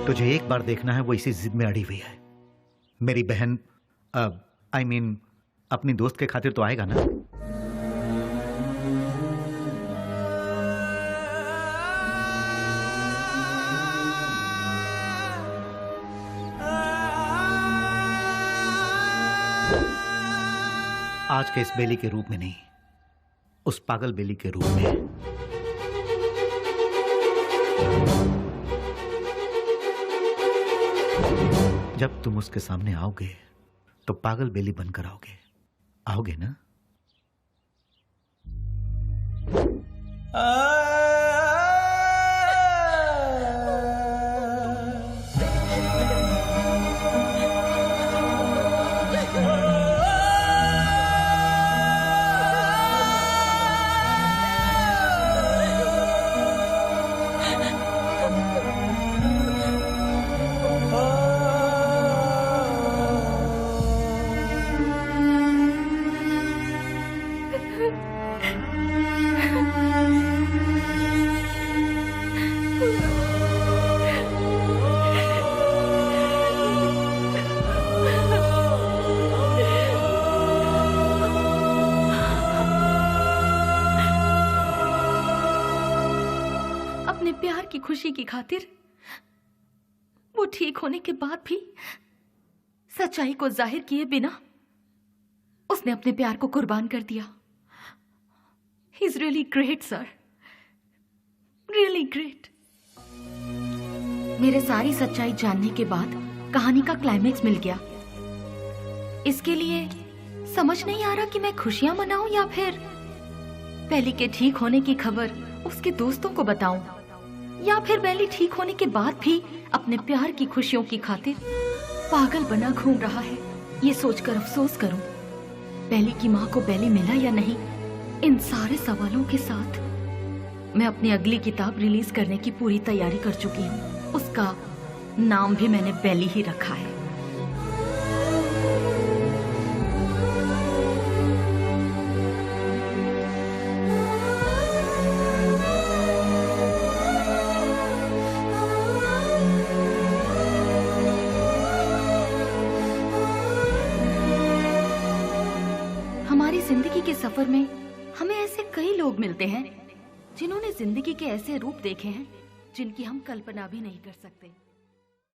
तुझे एक बार देखना है, वो इसी जिद में अड़ी हुई है। मेरी बहन I mean, अपनी दोस्त के खातिर तो आएगा ना? आज के इस बेली के रूप में नहीं, उस पागल बेली के रूप में। जब तुम उसके सामने आओगे तो पागल बेली बनकर आओगे, आओगे ना? खुशी की खातिर वो ठीक होने के बाद भी सच्चाई को जाहिर किए बिना उसने अपने प्यार को कुर्बान कर दिया। He is really great sir, really great. मेरे सारी सच्चाई जानने के बाद कहानी का क्लाइमेक्स मिल गया। इसके लिए समझ नहीं आ रहा कि मैं खुशियां मनाऊं या फिर बेली के ठीक होने की खबर उसके दोस्तों को बताऊं, या फिर बेली ठीक होने के बाद भी अपने प्यार की खुशियों की खातिर पागल बना घूम रहा है। ये सोचकर अफसोस करूं बेली की माँ को बेली मिला या नहीं। इन सारे सवालों के साथ मैं अपनी अगली किताब रिलीज करने की पूरी तैयारी कर चुकी हूँ। उसका नाम भी मैंने बेली ही रखा है। हमारी जिंदगी के सफर में हमें ऐसे कई लोग मिलते हैं जिन्होंने जिंदगी के ऐसे रूप देखे हैं जिनकी हम कल्पना भी नहीं कर सकते।